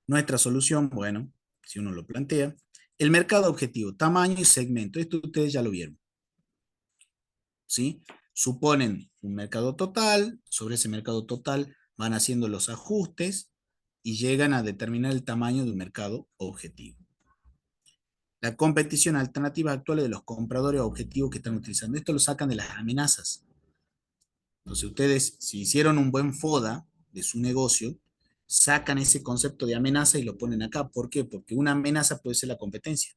Nuestra solución, bueno, si uno lo plantea, el mercado objetivo, tamaño y segmento, esto ustedes ya lo vieron, ¿sí? Suponen un mercado total, sobre ese mercado total van haciendo los ajustes y llegan a determinar el tamaño de un mercado objetivo. La competición alternativa actual de los compradores objetivos que están utilizando. Esto lo sacan de las amenazas. Entonces ustedes, si hicieron un buen FODA de su negocio, sacan ese concepto de amenaza y lo ponen acá. ¿Por qué? Porque una amenaza puede ser la competencia.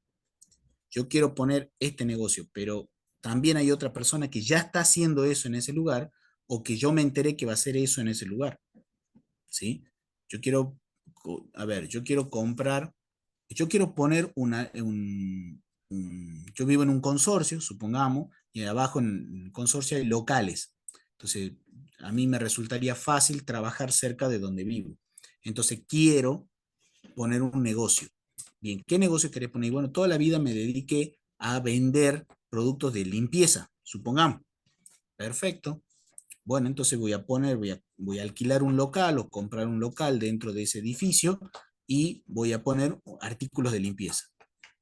Yo quiero poner este negocio, pero también hay otra persona que ya está haciendo eso en ese lugar o que yo me enteré que va a hacer eso en ese lugar. ¿Sí? Yo quiero, a ver, yo quiero comprar, yo quiero poner yo vivo en un consorcio, supongamos, y abajo en el consorcio hay locales. Entonces, a mí me resultaría fácil trabajar cerca de donde vivo. Entonces, quiero poner un negocio. Bien, ¿qué negocio querés poner? Bueno, toda la vida me dediqué a vender productos de limpieza, supongamos. Perfecto. Bueno, entonces voy a alquilar un local o comprar un local dentro de ese edificio y voy a poner artículos de limpieza.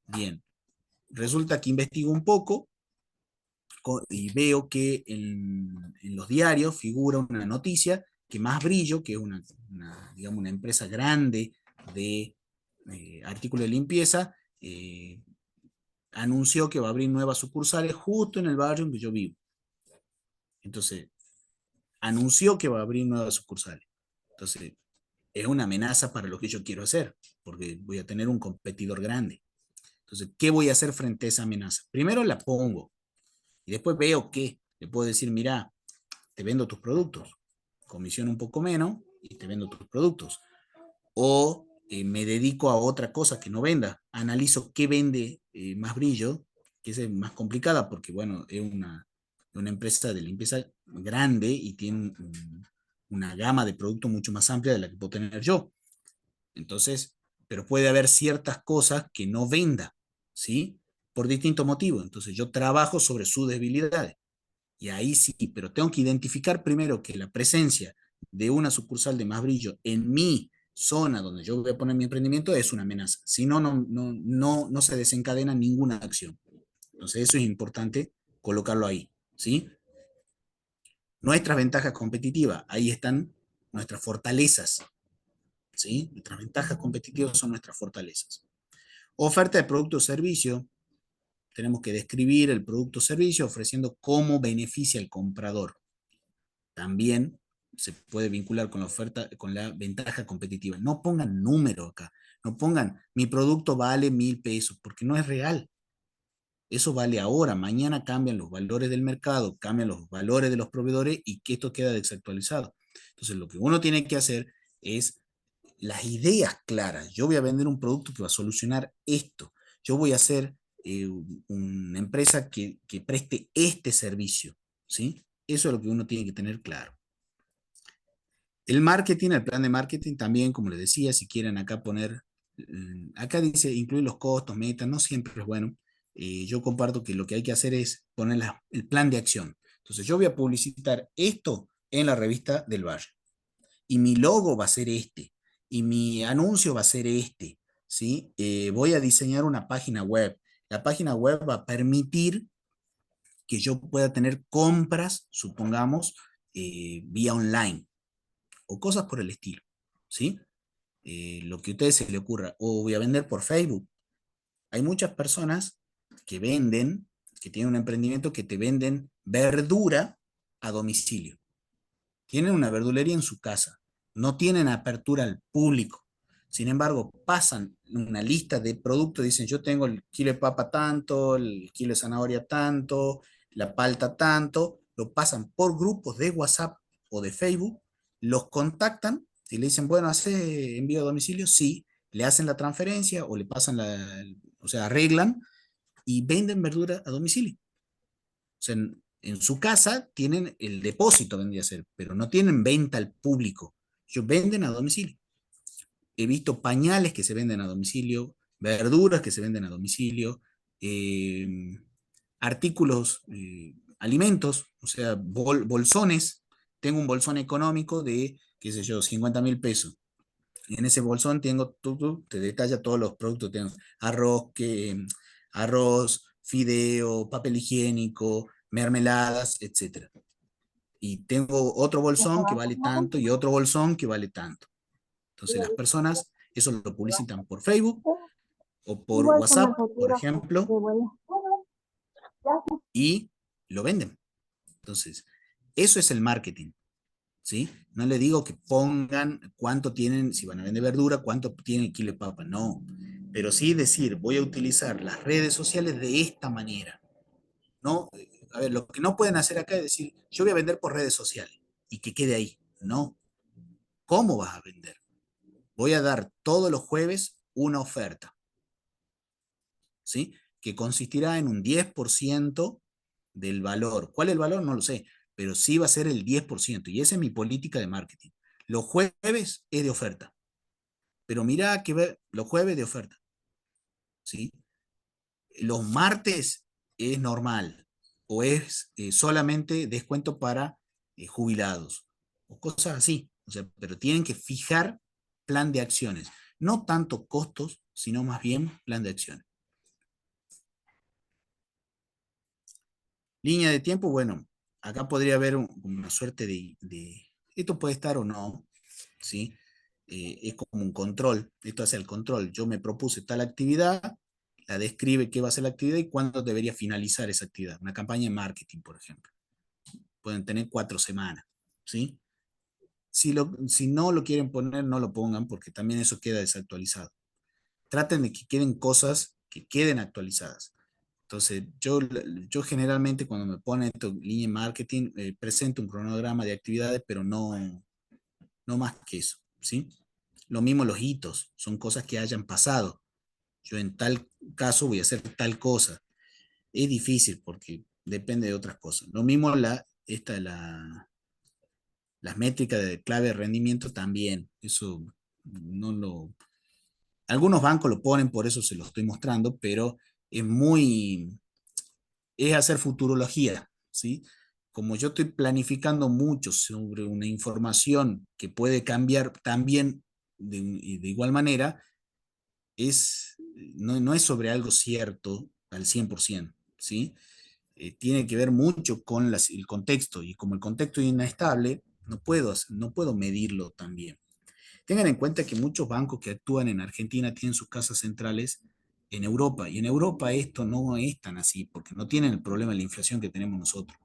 Bien, resulta que investigo un poco y veo que en los diarios figura una noticia que Más Brillo, que es digamos, una empresa grande de artículo de limpieza, anunció que va a abrir nuevas sucursales justo en el barrio en que yo vivo. Entonces, anunció que va a abrir nuevas sucursales. Entonces, es una amenaza para lo que yo quiero hacer, porque voy a tener un competidor grande. Entonces, ¿qué voy a hacer frente a esa amenaza? Primero la pongo y después veo qué. Le puedo decir, mira, te vendo tus productos, comisión un poco menos y te vendo tus productos. O me dedico a otra cosa que no venda, analizo qué vende más brillo, que es más complicada porque, bueno, es una empresa de limpieza grande y tiene una gama de productos mucho más amplia de la que puedo tener yo. Entonces, pero puede haber ciertas cosas que no venda, ¿sí? Por distintos motivos. Entonces, yo trabajo sobre sus debilidades. Y ahí sí, pero tengo que identificar primero que la presencia de una sucursal de más brillo en mi zona donde yo voy a poner mi emprendimiento es una amenaza. Si no, no se desencadena ninguna acción. Entonces, eso es importante colocarlo ahí, ¿sí? Nuestras ventajas competitivas, ahí están nuestras fortalezas, ¿sí? Nuestras ventajas competitivas son nuestras fortalezas. Oferta de producto o servicio, tenemos que describir el producto o servicio ofreciendo cómo beneficia al comprador. También se puede vincular con la oferta, con la ventaja competitiva. No pongan número acá, no pongan mi producto vale 1.000 pesos, porque no es real. Eso vale ahora, mañana cambian los valores del mercado, cambian los valores de los proveedores y que esto queda desactualizado. Entonces, lo que uno tiene que hacer es las ideas claras. Yo voy a vender un producto que va a solucionar esto. Yo voy a hacer una empresa que preste este servicio, ¿sí? Eso es lo que uno tiene que tener claro. El marketing, el plan de marketing también, como les decía, si quieren acá poner, acá dice incluir los costos, metas, no siempre es bueno. Yo comparto que lo que hay que hacer es poner el plan de acción. Entonces yo voy a publicitar esto en la revista del barrio y mi logo va a ser este y mi anuncio va a ser este, ¿sí? Voy a diseñar una página web. La página web va a permitir que yo pueda tener compras, supongamos, vía online o cosas por el estilo, ¿sí? Lo que a ustedes se les ocurra, o voy a vender por Facebook. Hay muchas personas que venden, que tienen un emprendimiento que te venden verdura a domicilio. Tienen una verdulería en su casa, no tienen apertura al público. Sin embargo, pasan una lista de productos, dicen yo tengo el kilo de papa tanto, el kilo de zanahoria tanto, la palta tanto, lo pasan por grupos de WhatsApp o de Facebook, los contactan y le dicen, bueno, ¿hace envío a domicilio? Sí, le hacen la transferencia o le pasan o sea, arreglan y venden verdura a domicilio. O sea, en su casa tienen el depósito, vendría a ser, pero no tienen venta al público. Ellos venden a domicilio. He visto pañales que se venden a domicilio, verduras que se venden a domicilio, eh, artículos, alimentos, o sea, bolsones. Tengo un bolsón económico de, qué sé yo, 50.000 pesos. Y en ese bolsón tengo, te detalla todos los productos. Tengo arroz, arroz, fideo, papel higiénico, mermeladas, etcétera. Y tengo otro bolsón que vale tanto y otro bolsón que vale tanto. Entonces las personas eso lo publicitan por Facebook o por WhatsApp, por ejemplo, y lo venden. Entonces, eso es el marketing, ¿sí? No le digo que pongan cuánto tienen, si van a vender verdura, cuánto tienen el kilo de papa, no. Pero sí decir, voy a utilizar las redes sociales de esta manera, ¿no? A ver, lo que no pueden hacer acá es decir, yo voy a vender por redes sociales y que quede ahí. No. ¿Cómo vas a vender? Voy a dar todos los jueves una oferta, ¿sí? Que consistirá en un 10% del valor. ¿Cuál es el valor? No lo sé, pero sí va a ser el 10%, y esa es mi política de marketing. Los jueves es de oferta, pero mira que los jueves de oferta, ¿sí? Los martes es normal o es solamente descuento para jubilados o cosas así. O sea, pero tienen que fijar plan de acciones, no tanto costos, sino más bien plan de acciones. Línea de tiempo, bueno, acá podría haber una suerte esto puede estar o no, ¿sí? es como un control, esto hace el control. Yo me propuse tal actividad, la describe qué va a ser la actividad y cuándo debería finalizar esa actividad. Una campaña de marketing, por ejemplo. Pueden tener 4 semanas, ¿sí? Si no lo quieren poner, no lo pongan porque también eso queda desactualizado. Traten de que queden cosas que queden actualizadas. Entonces, yo generalmente cuando me ponen esto, línea de marketing, presento un cronograma de actividades, pero no más que eso, ¿sí? Lo mismo los hitos, son cosas que hayan pasado. Yo en tal caso voy a hacer tal cosa. Es difícil porque depende de otras cosas. Lo mismo las métricas de clave de rendimiento también. Eso no lo... Algunos bancos lo ponen, por eso se lo estoy mostrando, pero es muy... es hacer futurología, ¿sí? Como yo estoy planificando mucho sobre una información que puede cambiar también de igual manera, no es sobre algo cierto al 100%, ¿sí? Tiene que ver mucho con el contexto, y como el contexto es inestable, no puedo medirlo también. Tengan en cuenta que muchos bancos que actúan en Argentina tienen sus casas centrales en Europa, y en Europa esto no es tan así, porque no tienen el problema de la inflación que tenemos nosotros.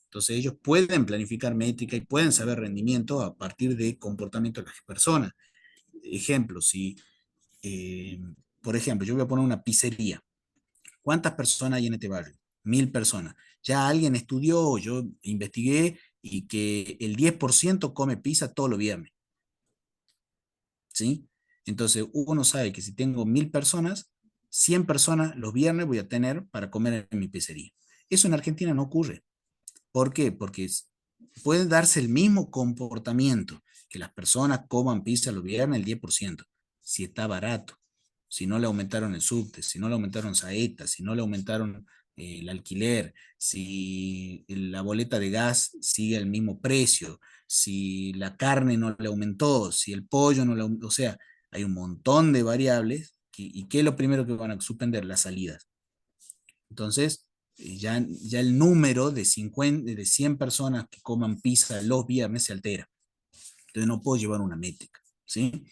Entonces ellos pueden planificar métrica y pueden saber rendimiento a partir de comportamiento de las personas. Ejemplo, eh, por ejemplo, yo voy a poner una pizzería. ¿Cuántas personas hay en este barrio? 1000 personas. Ya alguien estudió, yo investigué y que el 10% come pizza todos los viernes, ¿sí? Entonces uno sabe que si tengo 1000 personas, 100 personas los viernes voy a tener para comer en mi pizzería. Eso en Argentina no ocurre. ¿Por qué? Porque puede darse el mismo comportamiento, que las personas coman pizza los viernes el 10%, si está barato, si no le aumentaron el subte, si no le aumentaron saetas, si no le aumentaron el alquiler, si la boleta de gas sigue el mismo precio, si la carne no le aumentó, si el pollo no le aumentó, o sea, hay un montón de variables y ¿qué es lo primero que van a suspender? Las salidas. Entonces, ya el número de 100 personas que coman pizza los viernes se altera. Entonces no puedo llevar una métrica, ¿sí?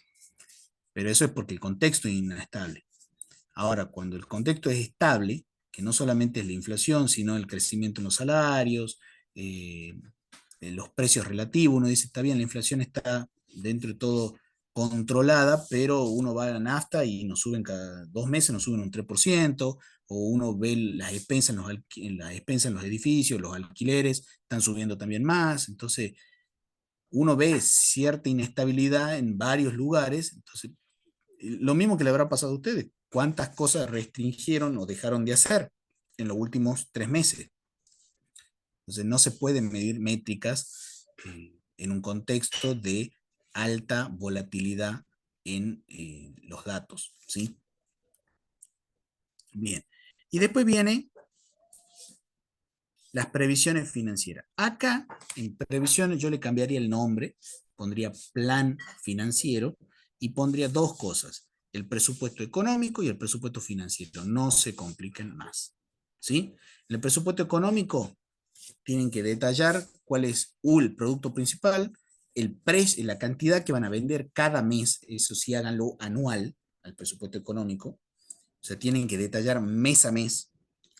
Pero eso es porque el contexto es inestable. Ahora, cuando el contexto es estable, que no solamente es la inflación, sino el crecimiento en los salarios, eh, los precios relativos, uno dice, está bien, la inflación está dentro de todo controlada, pero uno va a la nafta y nos suben cada 2 meses, nos suben un 3%, o uno ve las expensas en los edificios, los alquileres están subiendo también más, entonces uno ve cierta inestabilidad en varios lugares, entonces lo mismo que le habrá pasado a ustedes, cuántas cosas restringieron o dejaron de hacer en los últimos 3 meses. Entonces no se pueden medir métricas en un contexto de alta volatilidad en los datos, ¿sí? Bien. Y después vienen las previsiones financieras. Acá, en previsiones, yo le cambiaría el nombre, pondría plan financiero y pondría dos cosas, el presupuesto económico y el presupuesto financiero. No se compliquen más, ¿sí? En el presupuesto económico tienen que detallar cuál es el producto principal, el precio, la cantidad que van a vender cada mes, eso sí háganlo anual al presupuesto económico, o sea, tienen que detallar mes a mes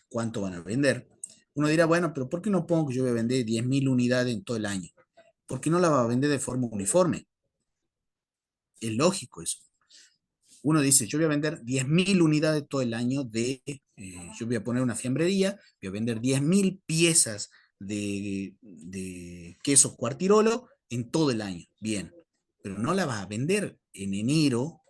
cuánto van a vender. Uno dirá, bueno, pero ¿por qué no pongo que yo voy a vender 10.000 unidades en todo el año? Porque no la va a vender de forma uniforme. Es lógico eso. Uno dice, yo voy a vender 10.000 unidades todo el año yo voy a poner una fiambrería, voy a vender 10.000 piezas de queso cuartirolo en todo el año. Bien, pero no la vas a vender en enero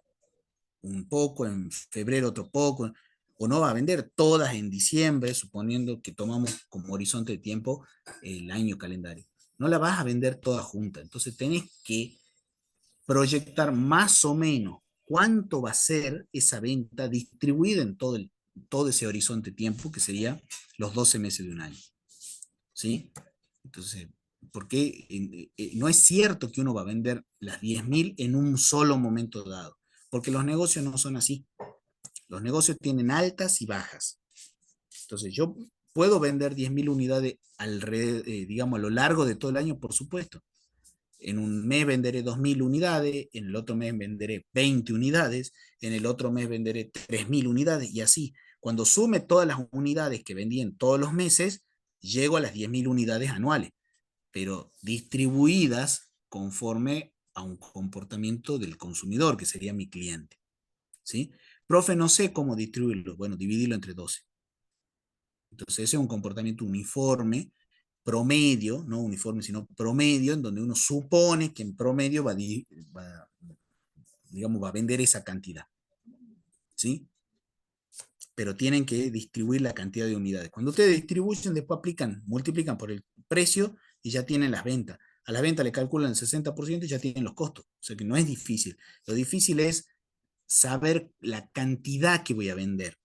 un poco, en febrero otro poco, o no va a vender todas en diciembre, suponiendo que tomamos como horizonte de tiempo el año calendario. No la vas a vender toda junta. Entonces tenés que proyectar más o menos cuánto va a ser esa venta distribuida en todo ese horizonte de tiempo, que sería los 12 meses de un año. ¿Sí? Entonces, porque no es cierto que uno va a vender las 10.000 en un solo momento dado, porque los negocios no son así. Los negocios tienen altas y bajas. Entonces, yo puedo vender 10.000 unidades digamos, a lo largo de todo el año, por supuesto, en un mes venderé 2.000 unidades, en el otro mes venderé 20 unidades, en el otro mes venderé 3.000 unidades y así. Cuando sume todas las unidades que vendí en todos los meses, llego a las 10.000 unidades anuales, pero distribuidas conforme a un comportamiento del consumidor, que sería mi cliente. ¿Sí? Profe, no sé cómo distribuirlo. Bueno, dividirlo entre 12. Entonces, ese es un comportamiento uniforme, promedio, no uniforme, sino promedio, en donde uno supone que en promedio va, digamos, va a vender esa cantidad. ¿Sí? Pero tienen que distribuir la cantidad de unidades. Cuando ustedes distribuyen, después aplican, multiplican por el precio y ya tienen las ventas. A las ventas le calculan el 60% y ya tienen los costos. O sea que no es difícil. Lo difícil es saber la cantidad que voy a vender.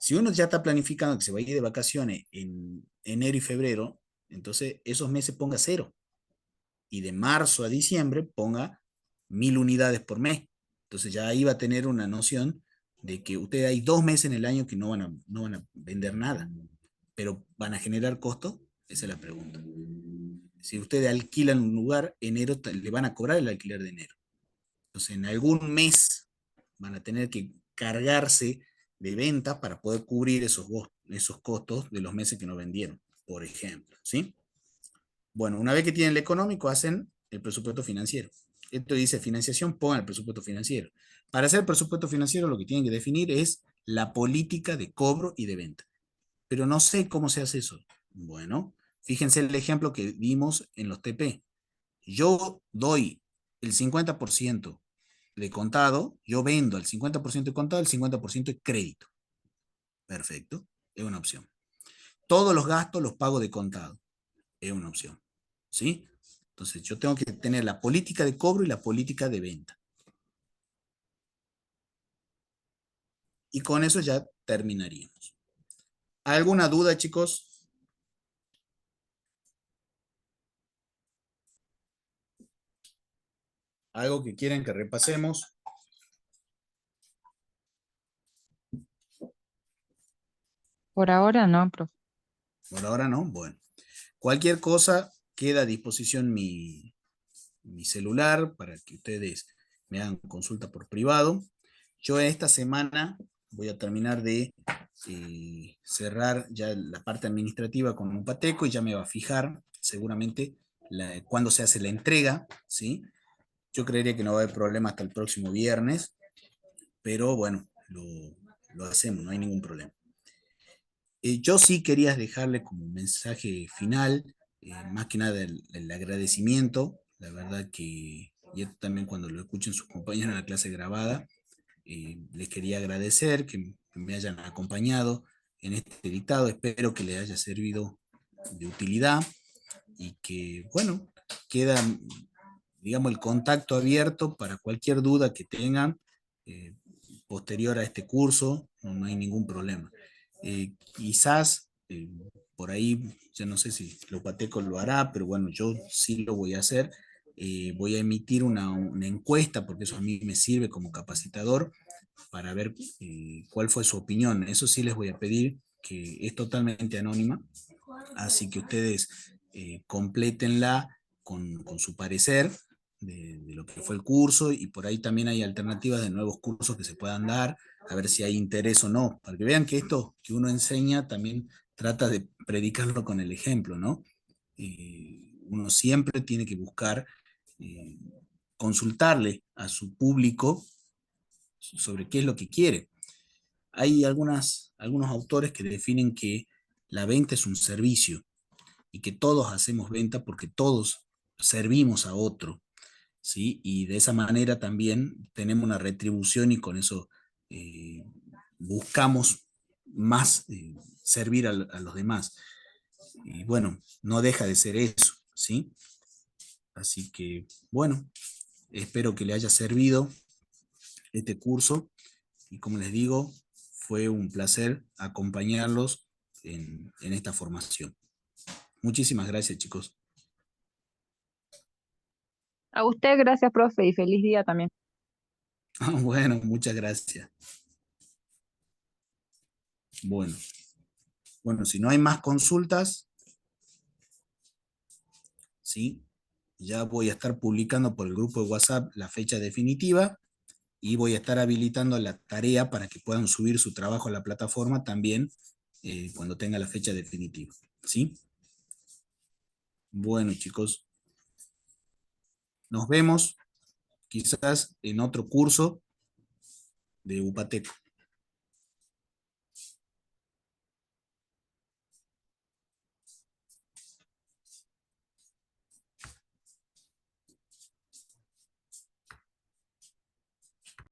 Si uno ya está planificando que se va a ir de vacaciones en enero y febrero, entonces esos meses ponga cero. Y de marzo a diciembre ponga 1.000 unidades por mes. Entonces ya ahí va a tener una noción de que ustedes hay 2 meses en el año que no van a vender nada, pero van a generar costos. Esa es la pregunta. Si ustedes alquilan un lugar, enero le van a cobrar el alquiler de enero. Entonces en algún mes van a tener que cargarse de ventas para poder cubrir esos costos de los meses que no vendieron, por ejemplo. ¿Sí? Bueno, una vez que tienen el económico, hacen el presupuesto financiero. Esto dice financiación, pongan el presupuesto financiero. Para hacer el presupuesto financiero, lo que tienen que definir es la política de cobro y de venta. Pero no sé cómo se hace eso. Bueno, fíjense el ejemplo que vimos en los TP. Yo doy el 50% de contado, yo vendo el 50% de contado, el 50% de crédito. Perfecto, es una opción. Todos los gastos los pago de contado, es una opción. ¿Sí? Entonces yo tengo que tener la política de cobro y la política de venta. Y con eso ya terminaríamos. ¿Alguna duda, chicos? ¿Algo que quieren que repasemos? Por ahora no, profe. Por ahora no. Bueno, cualquier cosa queda a disposición mi celular para que ustedes me hagan consulta por privado. Yo esta semana voy a terminar de cerrar ya la parte administrativa con un pateco y ya me va a fijar seguramente cuándo se hace la entrega, ¿sí? Yo creería que no va a haber problema hasta el próximo viernes, pero bueno, lo hacemos, no hay ningún problema. Yo sí quería dejarle como un mensaje final, más que nada el agradecimiento, la verdad que yo también cuando lo escuchen sus compañeros en la clase grabada, les quería agradecer que me hayan acompañado en este dictado, espero que les haya servido de utilidad y que, bueno, queda, digamos, el contacto abierto para cualquier duda que tengan eh, posterior a este curso, no hay ningún problema. Quizás por ahí, ya no sé si Lopateco lo hará, pero bueno, yo sí lo voy a hacer. Voy a emitir una encuesta, porque eso a mí me sirve como capacitador, para ver cuál fue su opinión. Eso sí les voy a pedir, que es totalmente anónima, así que ustedes complétenla con su parecer de lo que fue el curso y por ahí también hay alternativas de nuevos cursos que se puedan dar, a ver si hay interés o no, para que vean que esto que uno enseña también trata de predicarlo con el ejemplo, ¿no? Uno siempre tiene que buscar eh, consultarle a su público sobre qué es lo que quiere. Hay algunos autores que definen que la venta es un servicio y que todos hacemos venta porque todos servimos a otro, ¿sí? Y de esa manera también tenemos una retribución y con eso eh, buscamos más servir a los demás. Y bueno, no deja de ser eso, ¿sí? Así que, bueno, espero que le haya servido este curso y como les digo, fue un placer acompañarlos en esta formación. Muchísimas gracias, chicos. A usted, gracias, profe, y feliz día también. Bueno, muchas gracias. Bueno, bueno, si no hay más consultas, ¿sí? ya voy a estar publicando por el grupo de WhatsApp la fecha definitiva y voy a estar habilitando la tarea para que puedan subir su trabajo a la plataforma también cuando tenga la fecha definitiva. ¿Sí? Bueno, chicos, nos vemos quizás en otro curso de Upateco.